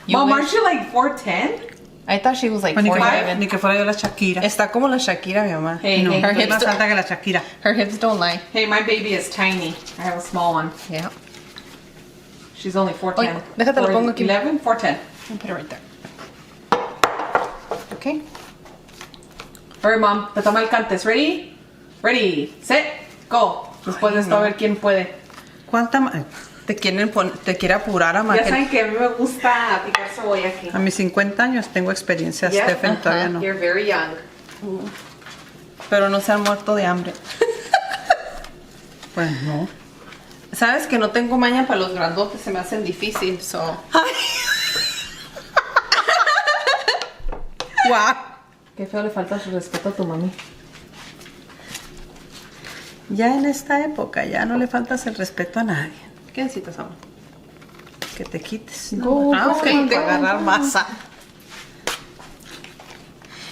You Mom, wish. aren't you like 4'10"? I thought she was like Pues ni, 4'11". ni que fuera yo la Shakira. Está como la Shakira, mi mamá. Hey, No, hey, her estoy hips más don't- alta que la Shakira. Her hips don't lie. Hey, my baby is tiny. I have a small one. Yeah. She's only 4'10". Oye, déjate lo pongo aquí. 11, 4'10". I'll put it right there. Okay. All right, Mom, te toma el cantes. Ready? Ready, set, go. Después de esto, a ver quién puede. ¿Cuánta más? Te quiere apurar a Ya saben que a mí me gusta picar cebolla aquí. A mis 50 años tengo experiencia, Yeah, Stephen, todavía no. You're very young. Pero no se han muerto de hambre. Pues no. Sabes que no tengo maña para los grandotes, se me hacen difícil, so. Wow. Qué feo le falta su respeto a tu mami. Ya en esta época ya no le faltas el respeto a nadie. ¿Qué necesitas, amor? Que te quites. Go, Ah, ok, go, para agarrar masa.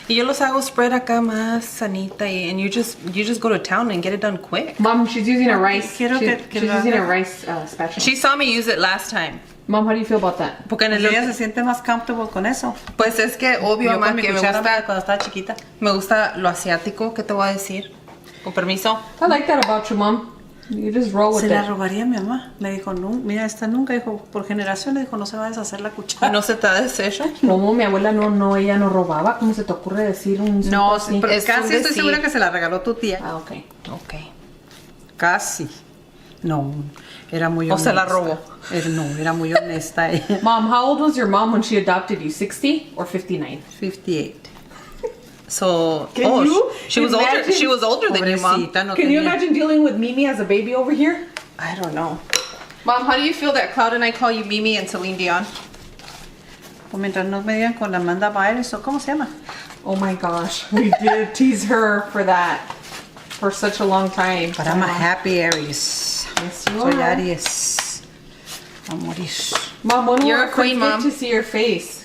Y yo los hago spread acá más sanita and you just go to town and get it done quick. Mom, she's using a rice. Quiero que she's lo using a haga. rice spatula. She saw me use it last time. Mom, how do you feel about that? Porque en el Ella se siente más comfortable con eso. pues es que obvio, Yo mamá, con mi que cuchara cuando estaba chiquita. me gusta lo asiático, ¿qué te voy a decir? Con permiso. I like that about you, Mom. You just roll with Se la it. robaría a mi mamá. Le dijo, no, mira, esta nunca, dijo, por generaciones, dijo, no se va a deshacer la cuchara. ¿Y no se te ha deshecho? ¿Cómo? Mi abuela ella no robaba. ¿Cómo se te ocurre decir un No, así? pero Es un casi estoy decir. segura que se la regaló tu tía. Ah, ok. Ok. Casi. No, era muy O honesta. se la robó. No, era muy honesta ella. Mom, how old was your mom when she adopted you? 60 or 59? 58. So, Can you she was older. imagine- She was older than you, Mom. Pobrecita, no Can you tenía- imagine dealing with Mimi as a baby over here? I don't know. Mom, how do you feel that Cloud and I call you Mimi and Celine Dion? Pues mientras no me digan con Amanda Byers o cómo se llama. Oh my gosh, we did tease her for that for such a long time. But I'm a happy Aries. Yes, you Soy are. Aries. A morir. Mom, when You're will a our queen, friends get Mom. to see your face?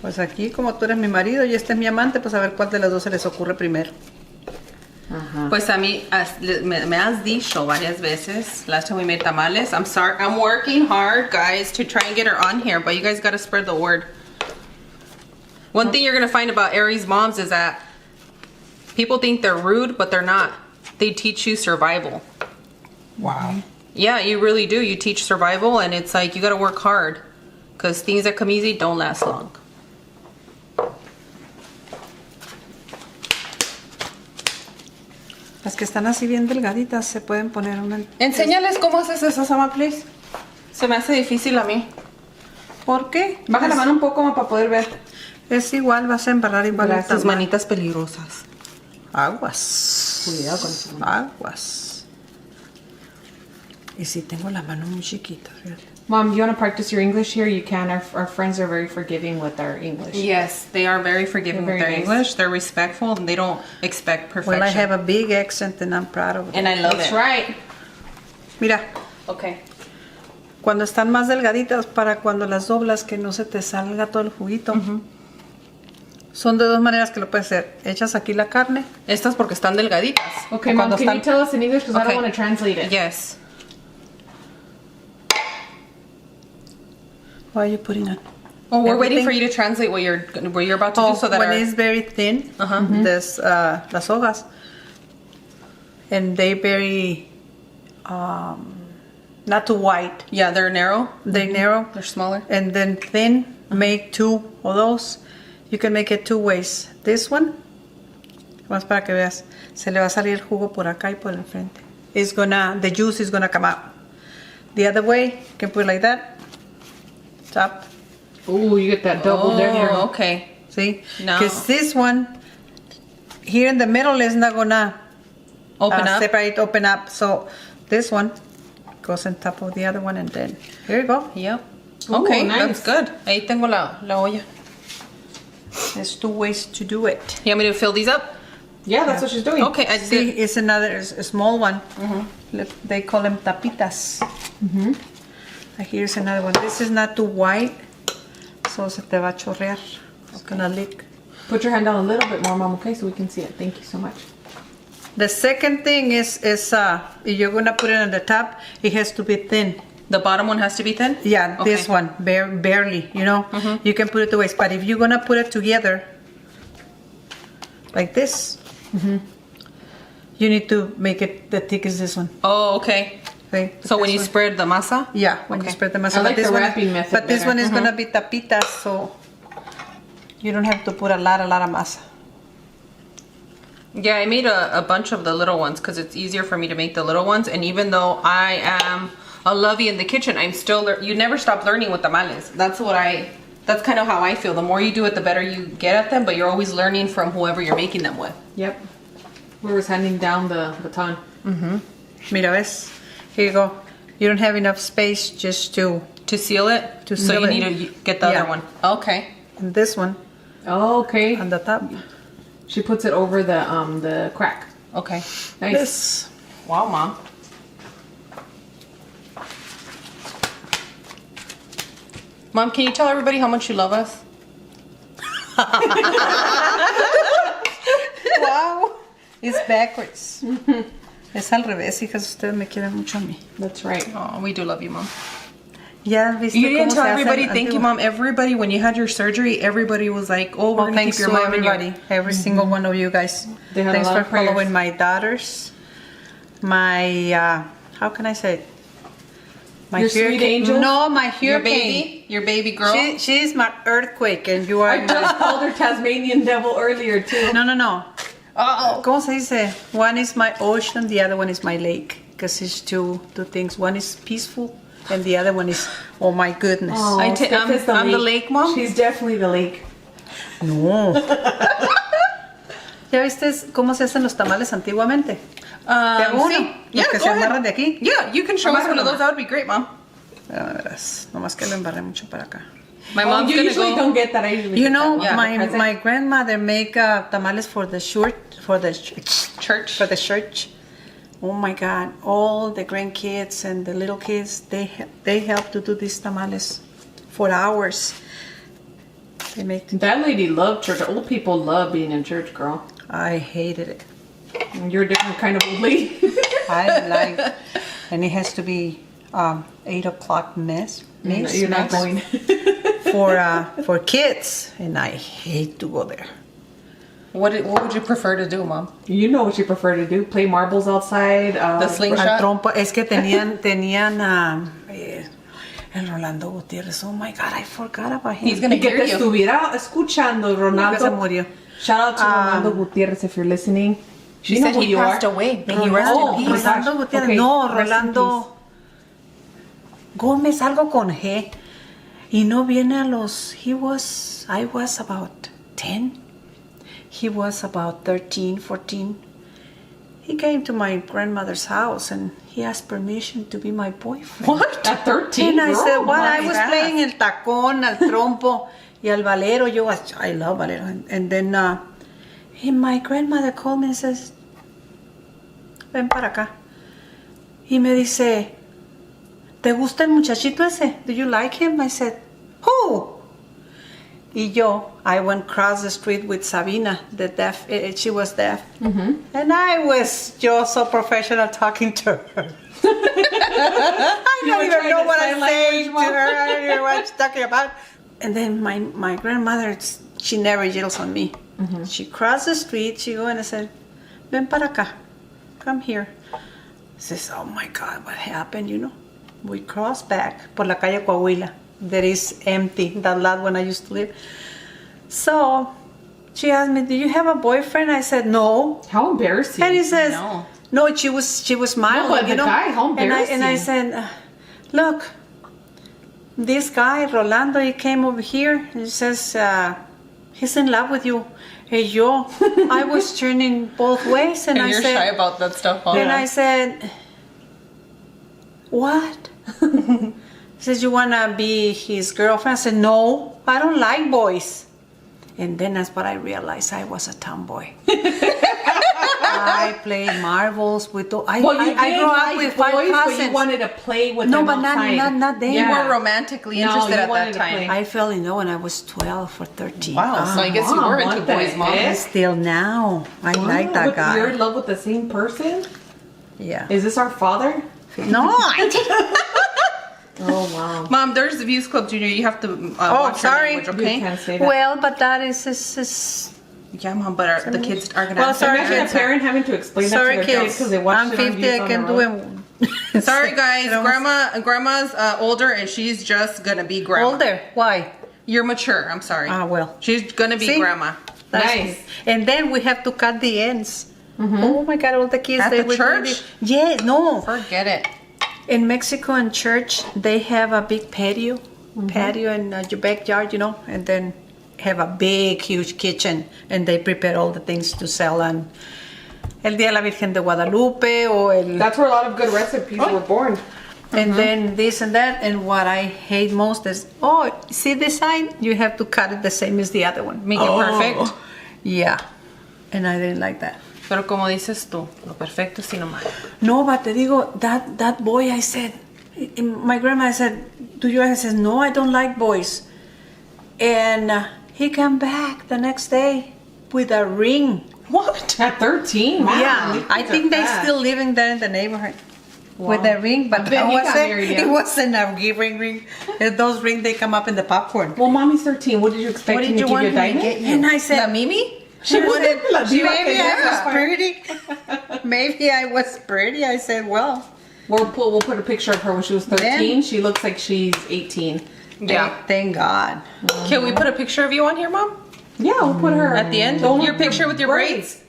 Pues aquí, como tú eres mi marido y este es mi amante, pues a ver cuál de las dos se les ocurre primero. Uh-huh. Pues a mí me has dicho varias veces. Last time we made tamales. I'm sorry. I'm working hard, guys, to try and get her on here, but you guys got to spread the word. One thing you're gonna find about Aries moms is that people think they're rude, but they're not. They teach you survival. Wow. Yeah, you really do. You teach survival, and it's like you gotta work hard, because things that come easy don't last long. Las que están así bien delgaditas se pueden poner una... Enséñales cómo haces eso, Sama, please. Se me hace difícil a mí. ¿Por qué? Baja la mano un poco más para poder ver. Es igual, vas a embarrar igual el Tus tamal. manitas peligrosas. Aguas. Cuidado con eso. Aguas. Y si tengo la mano muy chiquita, fíjate. Mom, you want to practice your English here? You can. Our friends are very forgiving with our English. Yes, they are very forgiving They're with their very nice. English. They're respectful, and they don't expect perfection. Well, I have a big accent and I'm proud of it. And I love That's it. right. Mira, Okay. cuando están más delgaditas para cuando las doblas que no se te salga todo el juguito. Son de dos maneras que lo puedes hacer. Echas aquí la carne. Estas porque están delgaditas. Okay, Cuando Mom, can you están- tell us in English? Because I Okay. don't want to translate it. Yes. Why are you putting it? Oh, we're waiting Everything- for you to translate what you're about to do, so that when our, it's very thin, there's las hojas, and they very not too white. yeah, they're narrow. They narrow, They're smaller. and then thin. Make two of those. You can make it two ways. This one, más para que veas, se le va a salir el jugo por acá y por el frente. The juice is gonna come out. The other way, you can put it like that. Top. Ooh, you get that double there. Here. Oh, okay. See? No. Because this one here in the middle is not gonna Open up. separate, open up. So this one goes on top of the other one, and then here you go. Yep. Ooh, Okay, nice. that's good. Ahí tengo la olla. There's two ways to do it. You want me to fill these up? Yeah, that's what she's doing. Okay, I See, did. it's another a small one. They call them tapitas. Here's another one. This is not too white, so se te va a chorrear. It's gonna leak. Put your hand down a little bit more, Mom, okay, so we can see it. Thank you so much. The second thing is if you're gonna put it on the top, it has to be thin. The bottom one has to be thin? Yeah, Okay. this one, barely, you know. You can put it two ways, but if you're gonna put it together, like this, you need to make it the thick as this one. Oh, okay. Okay? So when This you one- spread the masa? yeah, when you Okay. spread the masa. I like this the one, wrapping method but this better. one is gonna be tapitas, so you don't have to put a lot of masa. Yeah, I made a bunch of the little ones because it's easier for me to make the little ones. And even though I am a lovey in the kitchen, I'm still, you never stop learning with tamales. That's kind of how I feel. The more you do it, the better you get at them, but you're always learning from whoever you're making them with. Yep. Whoever's handing down the baton. Mira, ves? Here you go. You don't have enough space just to, To seal it? To so seal you it. need to get the Yeah. other one. Okay. and this one, Oh, okay. on the top. She puts it over the crack. Okay. Nice. This. Wow, Mom. Mom, can you tell everybody how much you love us? Wow. It's backwards. Es al revés, hijas. Ustedes me quieren mucho a mí. That's right. Oh, we do love you, Mom. Ya viste You didn't cómo tell se everybody, hacen thank you, antiguo? Mom. Everybody, when you had your surgery, everybody was like, oh, we're Well, going to thanks keep to your mom in everybody, your... every single one of you guys. They had a Thanks lot for of prayers. following my daughters. My, how can I say it? My Your sweet angel? No, my Your hurricane. baby girl. She's my earthquake and you are I just called her Tasmanian devil earlier too. No. Oh. ¿Cómo se dice? One is my ocean, the other one is my lake. Because it's two things. One is peaceful and the other one is, oh my goodness. Oh, Steph is I'm the lake, Mom. She's definitely the lake. No. ¿Ya viste cómo se hacen los tamales antiguamente? ¿Te hago uno? Sí. Los Yeah, que go se ahead. amarran de aquí. Yeah, you can show us one of those. That would be great, Mom. Verás, nomás que lo embarré mucho para acá. My Oh, mom's you gonna usually go. don't get that. I usually You get know, that one. Yeah, my grandmother make tamales for the church. Oh my God! All the grandkids and the little kids, they help to do these tamales for hours. They make. That lady loved church. Old people love being in church, girl. I hated it. You're a different kind of old lady. I like, and it has to be 8 o'clock mass. You're not going. For kids, and I hate to go there. What would you prefer to do, Mom? You know what you prefer to do? Play marbles outside. The slingshot? Al trompo, es que tenían el Rolando Gutiérrez. Oh my God, I forgot about him. He's gonna Y que hear te you. estuviera escuchando, Nunca se Ronaldo. murió. Shout out to Ronaldo Gutierrez if you're listening. She You know said who he you passed are. away. May he rest Oh, in my peace. gosh. Rolando Gutiérrez. Okay, No, rest in Rolando Gómez, algo con G. Y no viene a los. I was about 10. He was about 13, 14. He came to my grandmother's house and he asked permission to be my boyfriend. What? At 13, And I girl, said, what? my I was God. playing el tacón, al trompo, y al valero. I love valero. And then my grandmother called me and says, ven para acá. Y me dice, ¿te gusta el muchachito ese? Do you like him? I said, who? Y I went across the street with Sabina, the deaf. She was deaf. Mm-hmm. And I was just so professional talking to her. I You don't were even trying know to what sign I'm language, saying to Mom. her. I don't know what she's talking about. And then my grandmother, she never yells on me. Mm-hmm. She crossed the street, she go and I said, ven para acá, come here. Says, oh my God, what happened, you know? We crossed back por la calle Coahuila. That is empty, that lot when I used to live. So she asked me, do you have a boyfriend? I said, no. How embarrassing. And he says, No. no, she was smiling, No, but you the know. guy, how embarrassing. And I said, look, this guy, Rolando, he came over here and he says, he's in love with you. Hey, I was turning both ways and And I you're said, shy about that stuff, huh? and I said, what? He says, you want to be his girlfriend? I said, no, I don't like boys. And then that's what I realized. I was a tomboy. I played marbles with... I grew up with 5 boys, cousins. but you wanted to play with No, them but outside. not them. You were romantically interested you at wanted that to play. time. I fell in love when I was 12 or 13. Wow, so I guess you were into what the boys, Mom. heck? Still now. I like that But guy. You're in love with the same person? Yeah. Is this our father? No. Oh, wow. Mom, there's the Views Club Junior. You have to watch sorry. your language, You okay? can't say that. Well, but that is Yeah, Mom, but the kids are gonna. Well, have to sorry, Imagine a kids. parent having to explain sorry, that to their kids kids. because they watch I'm it on 50. Views I on can the do road. it. Sorry, guys. Grandma's older, and she's just gonna be grandma. Older. Why? You're mature. I'm sorry. Ah, well. She's gonna be See? grandma. That's Nice. it. And then we have to cut the ends. Oh my God! All the kids. At they the would church? really- Yeah. No. Forget it. In Mexico in church, they have a big patio in your backyard, you know, and then have a big, huge kitchen, and they prepare all the things to sell on El Día de la Virgen de Guadalupe or el... That's where a lot of good recipes were born. And then this and that. And what I hate most is, oh, see this side? You have to cut it the same as the other one. Make it perfect. Yeah. And I didn't like that. Pero como dices tú, lo perfecto es sin malo. No, but te digo, that boy, I said, my grandma said, do you? I said, no, I don't like boys. And he came back the next day with a ring. What? At 13? Wow. Yeah, I think they're still living there in the neighborhood. Wow. With a ring, but I bet he got married, yeah. it wasn't a ring. Those rings, they come up in the popcorn. Well, mommy's 13. What did you expect? What did him you to give want you a him to diamond? get you? And I said, La Mimi? she wanted, La diva maybe que I era. was pretty. Maybe I was pretty. I said, well. We'll put a picture of her when she was 13. Then- She looks like she's 18. Yeah. Thank God. Can we put a picture of you on here, Mom? Yeah, we'll put her At the end? Don't Your look at picture with your braids?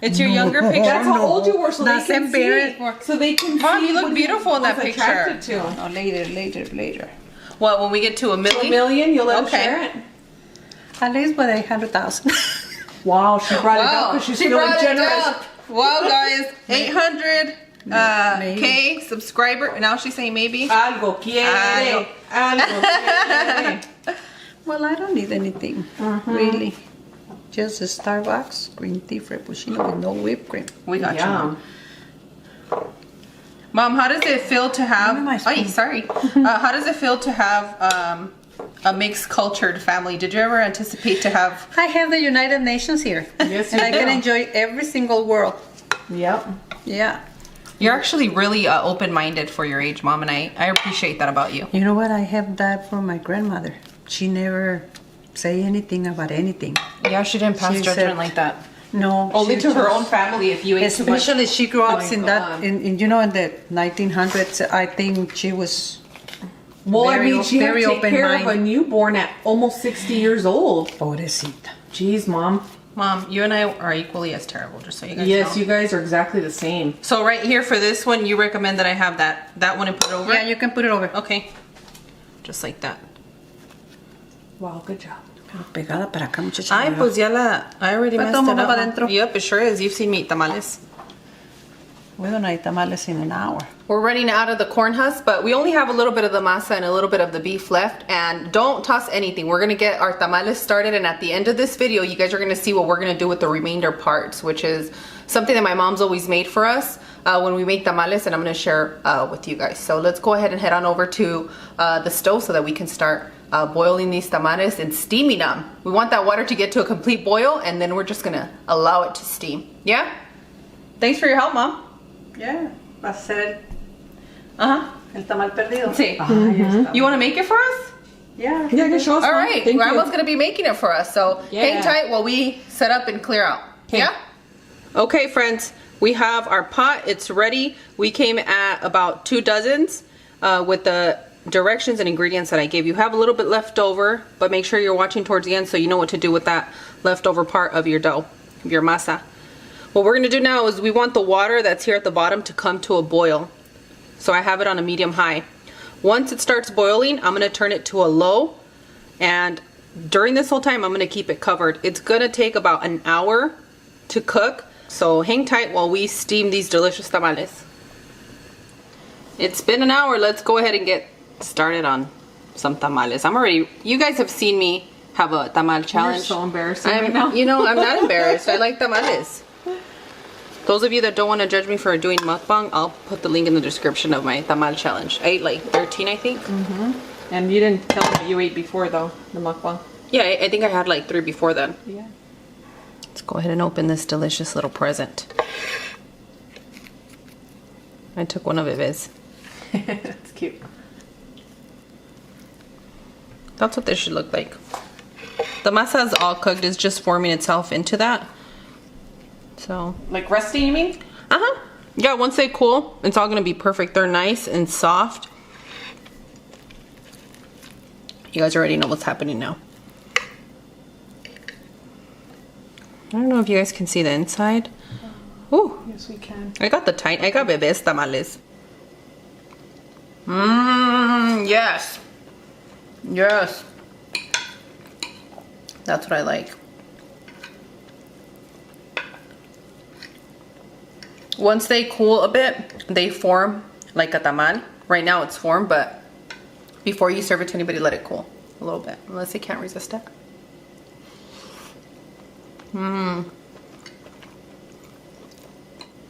It's your younger No. picture? That's how old you were, so That's they can embarrassed see. for- So they can Mom, see you look what beautiful in that was picture. attracted to. No, later. What, when we get to a To million? $1 million, you'll let us Okay. share it? At least with 100,000. Wow, she brought it up because she's she feeling brought generous. it up. Wow, guys, 800 Maybe. K subscriber. Now she's saying maybe. Algo quiere. Algo quiere. Well, I don't need anything, really. Just a Starbucks green tea frappuccino with no whipped cream. We got you, Yum. Mom. Mom, how does it feel to have? Where am I Oh, spoon? sorry. How does it feel to have a mixed cultured family? Did you ever anticipate to have? I have the United Nations here. Yes, and you I can do. enjoy every single world. Yep. Yeah. You're actually really open-minded for your age, Mom, and I appreciate that about you. You know what? I have that from my grandmother. She never say anything about anything. Yeah, she didn't pass She judgment said- like that. No. Only she to her just- own family if you ate too much. Especially she grew up Oh my in God. that, in you know, in the 1900s. I think she was Well, very I mean, she had to very take care of a open-minded. newborn at almost 60 years old. pobrecita. Jeez, Mom. Mom, you and I are equally as terrible, just so you guys Yes, know. you guys are exactly the same. So right here for this one, you recommend that I have that one and put it over? Yeah, you can put it over. Okay. Just like that. Wow, good job. Pero pegada para acá, muchacha. Ay, pues ya I already Pero messed it tomo up. para Mom. adentro. Yep, it sure is. You've seen me eat tamales. We're gonna eat tamales in an hour. We're running out of the corn husk, but we only have a little bit of the masa and a little bit of the beef left. And don't toss anything. We're gonna get our tamales started, and at the end of this video, you guys are gonna see what we're gonna do with the remainder parts, which is something that my mom's always made for us when we make tamales, and I'm gonna share with you guys. So let's go ahead and head on over to the stove so that we can start boiling these tamales and steaming them. We want that water to get to a complete boil, and then we're just gonna allow it to steam. Yeah? Thanks for your help, Mom. Yeah, va a ser Uh-huh. el tamal perdido. Sí. Ah, ya está. You wanna make it for us? Yeah. Yeah, can show us. All Mom. right, Thank Grandma's you. gonna be making it for us, so hang Yeah. tight while we set up and clear out. Okay. Yeah? Okay, friends, we have our pot. It's ready. We came at about 2 dozens with the directions and ingredients that I gave you. Have a little bit left over, but make sure you're watching towards the end so you know what to do with that leftover part of your dough, of your masa. What we're gonna do now is we want the water that's here at the bottom to come to a boil. So I have it on a medium-high. Once it starts boiling, I'm gonna turn it to a low, and during this whole time, I'm gonna keep it covered. It's gonna take about an hour to cook, so hang tight while we steam these delicious tamales. It's been an hour. Let's go ahead and get started on some tamales. You guys have seen me have a tamal challenge. You're so embarrassing right now. You know, I'm not embarrassed. I like tamales. Those of you that don't want to judge me for doing mukbang, I'll put the link in the description of my tamal challenge. I ate like 13, I think. And you didn't tell me what you ate before, though, the mukbang. Yeah, I think I had like 3 before then. Yeah. Let's go ahead and open this delicious little present. I took one of Vivi's. That's cute. That's what this should look like. The masa is all cooked. It's just forming itself into that. So, Like rusty, you mean? uh-huh. Yeah, once they cool, it's all going to be perfect. They're nice and soft. You guys already know what's happening now. I don't know if you guys can see the inside. Ooh, Yes, we can. I got bebés tamales. Mmm, yes. Yes. That's what I like. Once they cool a bit, they form like a tamal. Right now it's warm, but before you serve it to anybody, let it cool a little bit, unless they can't resist it.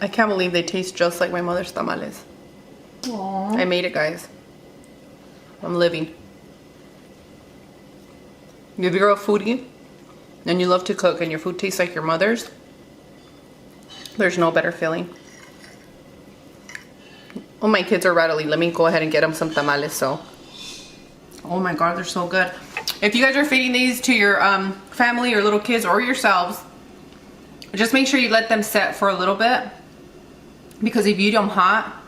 I can't believe they taste just like my mother's tamales. Aww. I made it, guys. I'm living. If you're a foodie and you love to cook and your food tastes like your mother's, there's no better feeling. Oh, my kids are rattly. Let me go ahead and get them some tamales. So, oh my God, they're so good. If you guys are feeding these to your family or little kids or yourselves, just make sure you let them set for a little bit, because if you eat them hot,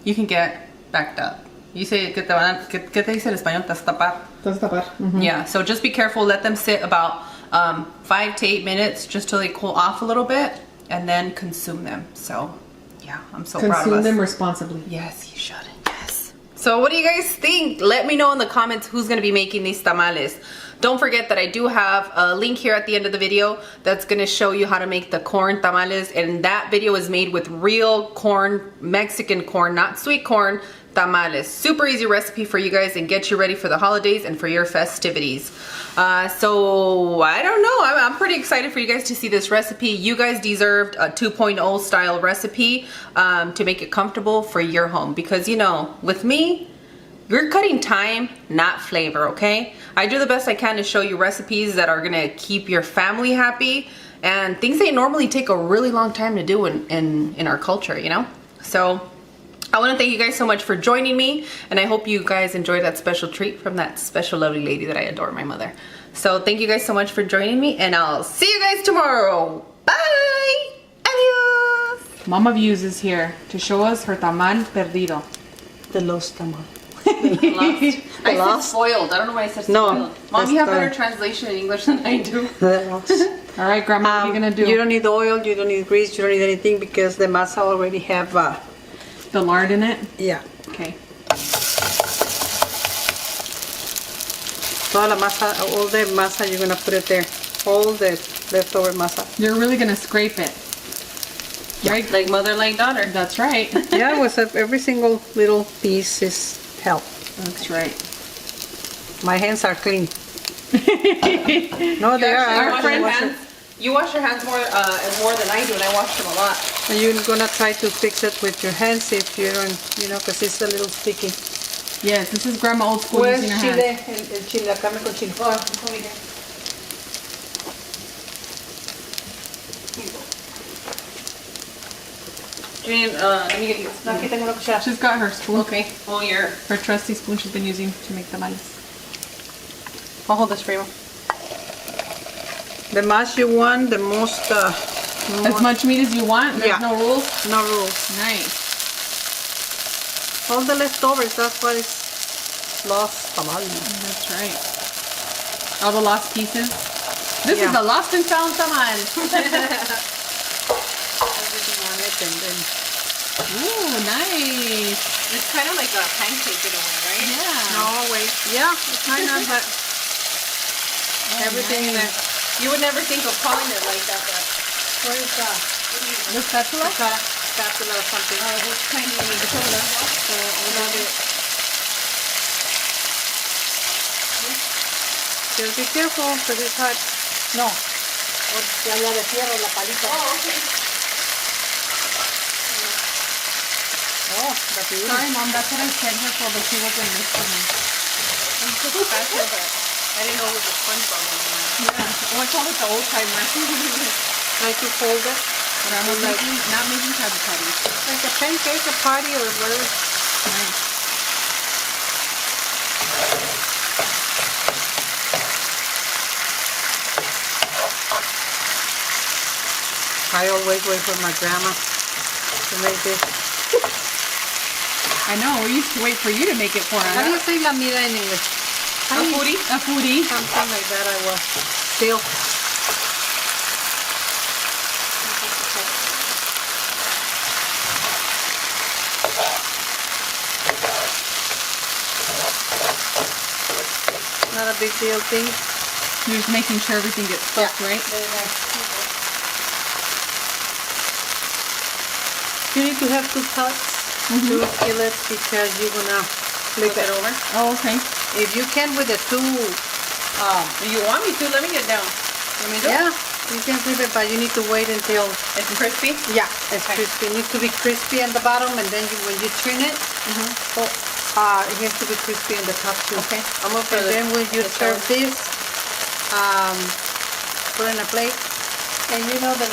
you can get backed up. You say, ¿qué te dice en español? Te vas a tapar. Te vas a tapar. Yeah, so just be careful. Let them sit about 5 to 8 minutes just till they cool off a little bit, and then consume them. So, yeah, I'm so proud of us. Consume them responsibly. Yes, you should. Yes. So what do you guys think? Let me know in the comments who's going to be making these tamales. Don't forget that I do have a link here at the end of the video that's going to show you how to make the corn tamales. And that video is made with real corn, Mexican corn, not sweet corn tamales. Super easy recipe for you guys and get you ready for the holidays and for your festivities. So I don't know. I'm pretty excited for you guys to see this recipe. You guys deserved a 2.0 style recipe to make it comfortable for your home. Because, you know, with me, you're cutting time, not flavor, okay? I do the best I can to show you recipes that are gonna keep your family happy and things that normally take a really long time to do in our culture, you know? So I wanna thank you guys so much for joining me, and I hope you guys enjoyed that special treat from that special lovely lady that I adore, my mother. So thank you guys so much for joining me, and I'll see you guys tomorrow. Bye! Adios! Mama Views is here to show us her tamal perdido. The lost tamal. I said lost? spoiled. I don't know why I said No, spoiled. Mom, that's you have the- better translation in English than I do. The lost. All right, Grandma, what are you gonna do? You don't need oil, you don't need grease, you don't need anything, because the masa already have, The lard in it? yeah. Okay. Toda la masa, all the masa, you're gonna put it there. All the leftover masa. You're really gonna scrape it. Right? Like mother, like daughter. That's right. Yeah, with every single little piece is help. That's right. My hands are clean. No, they are. I You have wash to your wash hands. You wash your hands more than I do, and I wash them a lot. it. And you're gonna try to fix it with your hands if you don't, you know, because it's a little sticky. Yes, this is Grandma old school Where's using her chile? hands. El chile, la carne con chile. Oh, it's over here. Jane, let me get you. Aquí tengo una cuchara. She's got her spoon. Okay. Oh, here. Her trusty spoon she's been using to make tamales. I'll hold this for you. The más you want, the most, As much meat as you want. There's Yeah. no rules. no rules. Nice. All the leftovers, that's what is lost tamal. That's right. All the lost pieces. This is Yeah. the lost and found tamal. Everything on it, and then Ooh, nice. It's kind of like a pancake in a way, right? Yeah. no wait, yeah, it's kind of, but everything in there. You would never think of calling it like that, but What is that? The spatula? Spatula or something. what kind do you need? It's over there. Just be careful, because it's hot. No. Ya de fierro la palita. Oh, okay. Oh, that's beautiful. Sorry, Mom, that's what I sent her for, but she wasn't listening. I'm so special, but I didn't know it was a SpongeBob anymore. Yeah. Oh, I call it the old timer. Like to fold it. But I was making, not making crabby patties. Like a pancake, a party, or whatever. Nice. I always wait for my grandma to make this. I know, we used to wait for you to make it for How do you us. say la mida in English? A foodie? A foodie. Something like that I was. Still. Not a big deal thing. You're just making sure everything gets cooked, right? Very nice. You need to have 2 cuts. two skillets because you're gonna flip it over. Oh, okay. If you can with the two, You want me to? Let me get down. Let me do it. yeah, you can flip it, but you need to wait until, It's crispy? yeah, it's crispy. It needs to be crispy on the bottom, and then when you turn it, it has to be crispy on the top too. Okay. I'm gonna put And then when you serve this, put in a plate, and you know the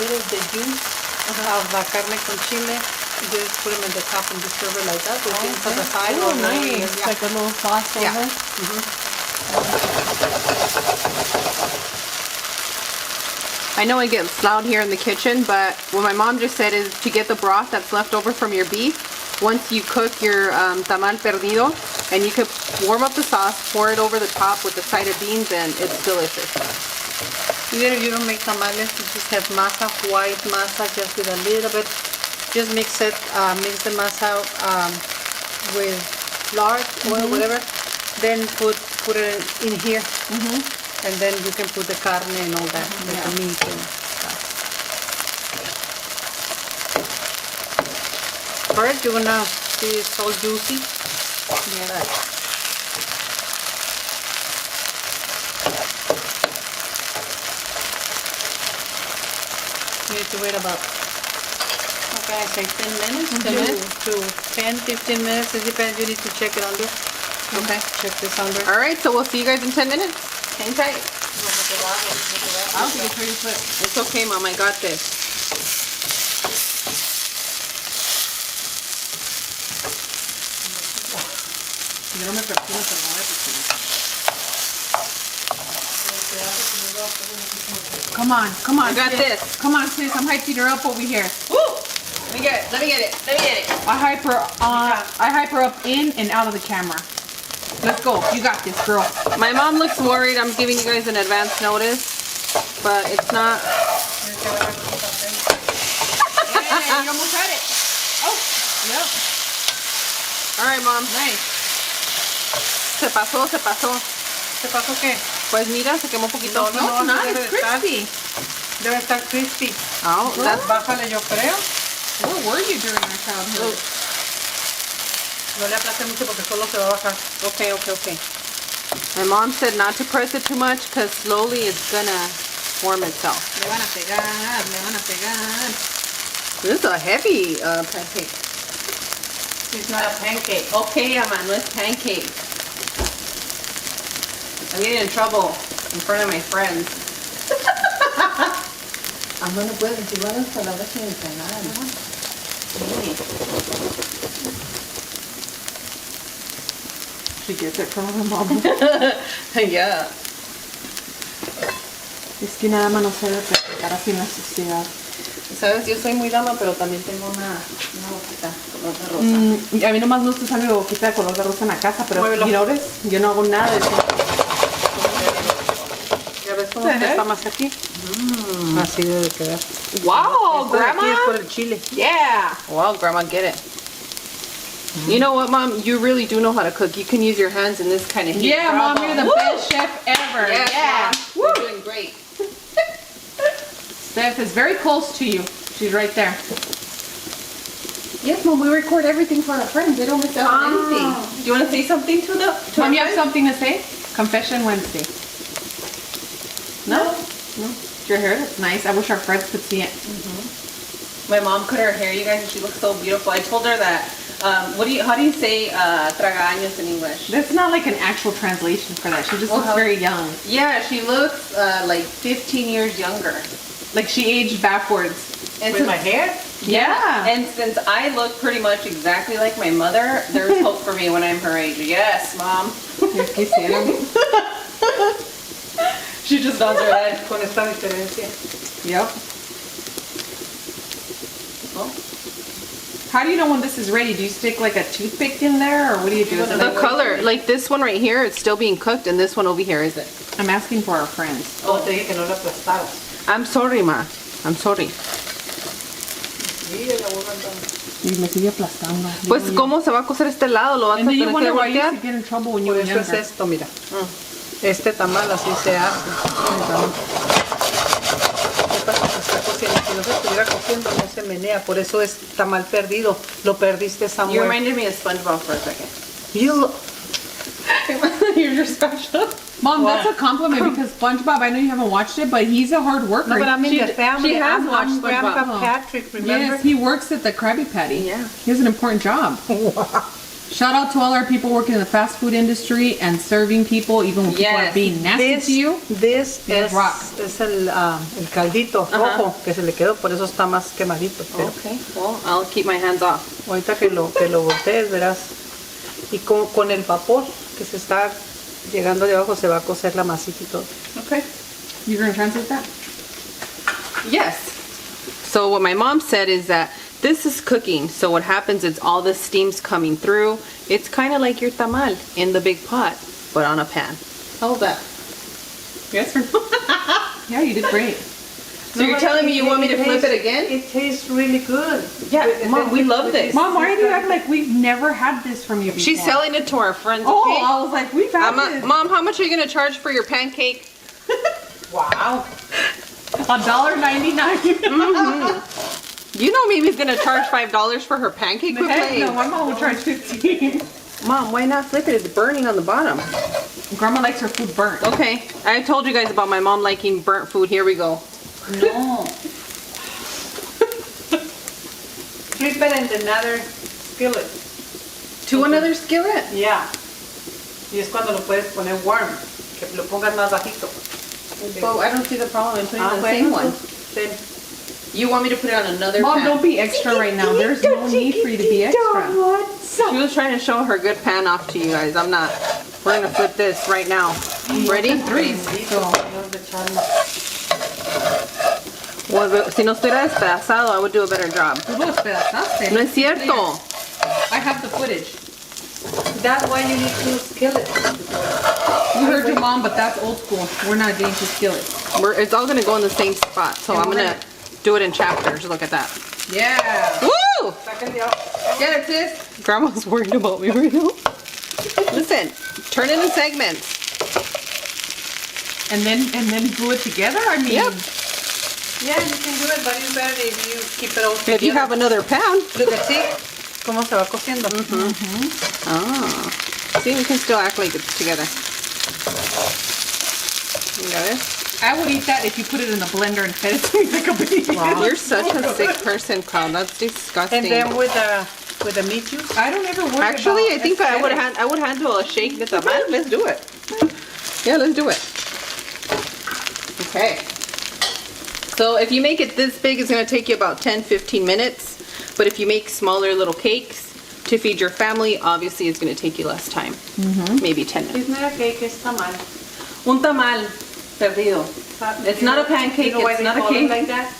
juice of the carne con chile, you just put them in the top and just serve it like that. With things on the side. Oh, or nice. yeah. Like a little sauce over. Yeah. I know it gets loud here in the kitchen, but what my mom just said is to get the broth that's left over from your beef, once you cook your tamal perdido, and you could warm up the sauce, pour it over the top with the side of beans, and it's delicious. Even if you don't make tamales, you just have masa, white masa, just with a little bit. Just mix it, mix the masa with lard, oil, whatever. Then put it in here. And then you can put the carne and all that, like the meat and stuff. First, you're gonna see it's all juicy. Yeah. You need to wait about, okay, I say 10 minutes, 10 minutes? to 10, 15 minutes. It depends, you need to check it under. Okay. Check this under. All right, so we'll see you guys in 10 minutes. Hang tight. I don't think it's ready to put. It's okay, Mom. I got this. Yo no me persigo, pero no me persigo. Come on, come on. I got sis. this. Come on, sis. I'm hyping her up over here. Woo! Let me get it. Let me get it. Let me get it. I hype her up in and out of the camera. Let's go. You got this, girl. My mom looks worried. I'm giving you guys an advance notice, but it's not. Hey, you almost had it. Oh, yeah. All right, Mom. Nice. Se pasó, se pasó. ¿Qué pasó qué? Pues mira, se quemó un poquito. No, Not debe it's de estar- crispy. Debe estar crispy. Oh, that's Bájale, yo creo. Where were you during our childhood? No le aplaste mucho porque solo se va a bajar. okay, okay, okay. My mom said not to press it too much because slowly it's gonna form itself. Le van a pegar, le van a pegar. This is a heavy pancake. It's not a pancake. Okay, Ama, no es pancake. I'm getting in trouble in front of my friends. Ama no puede decir varias palabras sin entrenar, ¿no? She gets it from her mom. Yeah. Es que nada más no se debe practicar así en la sociedad. Sabes, yo soy muy dama, pero también tengo una boquita color de rosa. A mí nomás me gusta usar mi boquita de color de rosa en la casa, pero Muévelo. you notice, yo no hago nada de eso. ¿Ya ves cómo está más aquí? Así debe quedar. Wow, Esto de aquí Grandma. es por el chile. Yeah. Wow, Grandma, get it. You know what, Mom? You really do know how to cook. You can use your hands in this kind of heat. Yeah, Mom, Bravo. you're the Woo! best chef ever. Yes, Yeah. Mom. You're doing great. Steph is very close to you. She's right there. Yes, Mom, we record everything for our friends. They don't miss out on anything. Do you want to say something to them? Mom, you have something to say? Confession Wednesday. No? No. Did your hair? That's nice. I wish our friends could see it. My mom cut her hair, you guys, and she looks so beautiful. I told her that. How do you say tragaños in English? That's not like an actual translation for that. She just Well, looks how- very young. Yeah, she looks like 15 years younger. Like she aged backwards. And With my hair? Yeah. And since I look pretty much exactly like my mother, there's hope for me when I'm her age. Yes, Mom. Here's Quisiera. She just nods her head. Con esta diferencia. Yep. Oh. How do you know when this is ready? Do you stick like a toothpick in there, or what do you do? Is it The like- color, like this one right here, it's still being cooked, and this one over here is it. I'm asking for our friends. Oh, te dije que no la aplastaras. I'm sorry, Ma. I'm sorry. Sí, la voy a cantar. Y me sigue aplastando. Pues, ¿cómo se va a cocer este lado? ¿Lo vas a And then you tener que wonder why you used voltear? to get in trouble when you Por were eso es younger. esto, mira. Este tamal así se hace. Está cociendo. Si no se estuviera cociendo, no se menea. Por eso está mal perdido. Lo perdiste, You Samuel. reminded me of SpongeBob for a second. You're special. Mom, What? that's a compliment because SpongeBob, I know you haven't watched it, but he's a hard worker. No, but I'm in the family. She has I'm watched Grandpa SpongeBob. Patrick, remember? Yes, he works at the Krabby Patty. Yeah. He has an important job. Wow. Shout out to all our people working in the fast food industry and serving people, even when people are Yes. being nasty to you. This Yes, rock. es el caldito rojo que se le quedó, por eso está más quemadito. Pero Okay, well, I'll keep my hands off. ahorita que lo voltees, verás. Y con el vapor que se está llegando de abajo, se va a cocer la masita y todo. Okay. You're going to translate that? Yes. So what my mom said is that this is cooking. So what happens is all the steam's coming through. It's kind of like your tamal in the big pot, but on a pan. How's that? Yes or no? Yeah, you did great. So you're telling me you want me to flip it again? It tastes really good. Yeah, Mom, we love this. Mom, why do you act like we've never had this from you before? She's selling it to our friends. Oh, Okay? I was like, we've had this. Mom, how much are you gonna charge for your pancake? Wow. $1.99. You know Mimi's gonna charge $5 for her pancake Heck buffet. no, my mom would charge 15. Mom, why not flip it? It's burning on the bottom. Grandma likes her food burnt. Okay, I told you guys about my mom liking burnt food. Here we go. No. Flip it in another skillet. To another skillet. Yeah. Y es cuando lo puedes poner warm. Que lo pongas más bajito. But I don't see the problem in putting it on the bueno, same one. then You want me to put it on another Mom, pan? don't be extra right now. There's no need for you to be extra. She was trying to show her good pan off to you guys. I'm not. We're gonna flip this right now. Ready? Well, si no estuviera despedazado, I would do a better job. Tú lo despedazaste. No es cierto. I have the footage. That's why you need two skillets. You heard your mom, but that's old school. We're not getting to skillets. It's all gonna go in the same spot, so I'm gonna do it in chapters. Look at that. Yeah. Woo! Get it, sis. Grandma's worried about me right now. Listen, turn it in segments. And then glue it together? I mean, Yep. Yeah, you can do it, but it's better if you keep it all together. If you have another pan. Look at see cómo se va cociendo. Ah. See, we can still act like it's together. You got it? I would eat that if you put it in a blender and fed it to me like a baby. Wow. You're such a sick person, Carl. That's disgusting. And then with the meat juice. I don't ever worry Actually, about I think I would aesthetics. handle a shake with a man. Let's do it. Yeah, let's do it. Okay. So if you make it this big, it's going to take you about 10-15 minutes. But if you make smaller little cakes to feed your family, obviously it's going to take you less time. Maybe 10 minutes. It's not a cake, it's tamal. Un tamal perdido. It's not a pancake, You know why it's they not a call it cake. like that?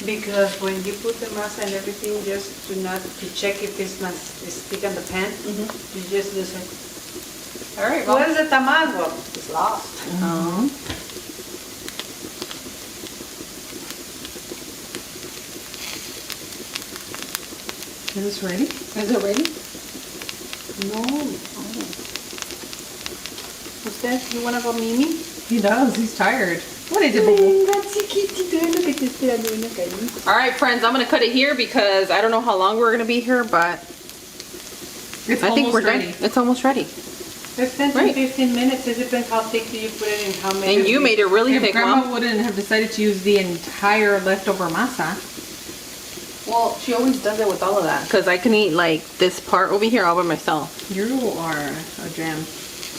Because when you put the masa and everything, just to check if it's not stick on the pan, you just listen. All right, well. Where's the tamal? Well, it's lost. Is this ready? Is it ready? No. Usted, you want to go Mimi? He does. He's tired. What is it, Boo? All right, friends, I'm going to cut it here because I don't know how long we're going to be here, but It's I think almost we're ready. done. It's almost ready. It's 10 to Right. 15 minutes. It depends how thick do you put it and how many. And you made it really If thick, Grandma Mom. wouldn't have decided to use the entire leftover masa. Well, she always does it with all of that. Because I can eat like this part over here all by myself. You are a gem.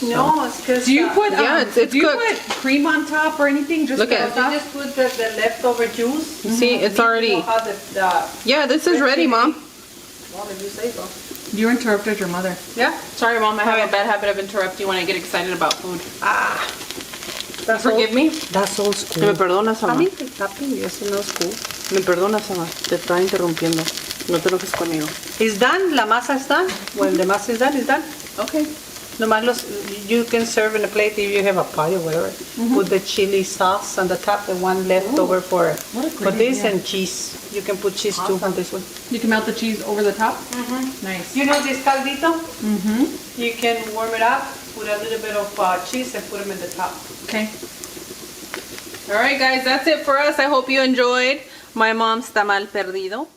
No, it's because Do you put Yeah, it's do you cooked. put cream on top or anything? Just Look the at it. you top? just put the leftover juice. See, it's already. You know how the Yeah, this is ready, Mom. well, if you say so. You interrupted your mother. Yeah. Sorry, Mom. I have a bad habit of interrupting you when I get excited about food. That's Forgive me. That's old school. Me perdonas, Ama. Papi, eso no es cool. Me perdonas, Ama. Te estaba interrumpiendo. No te enojes conmigo. It's done. La masa is done. When the masa is done, it's done. Okay. Nomás you can serve in a plate if you have a party or whatever. Put the chili sauce on the top, the one left over for What a great this idea. and cheese. You can put cheese too on this one. You can melt the cheese over the top? Nice. You know this caldito? You can warm it up, put a little bit of cheese and put them in the top. Okay. All right, guys, that's it for us. I hope you enjoyed my mom's tamal perdido.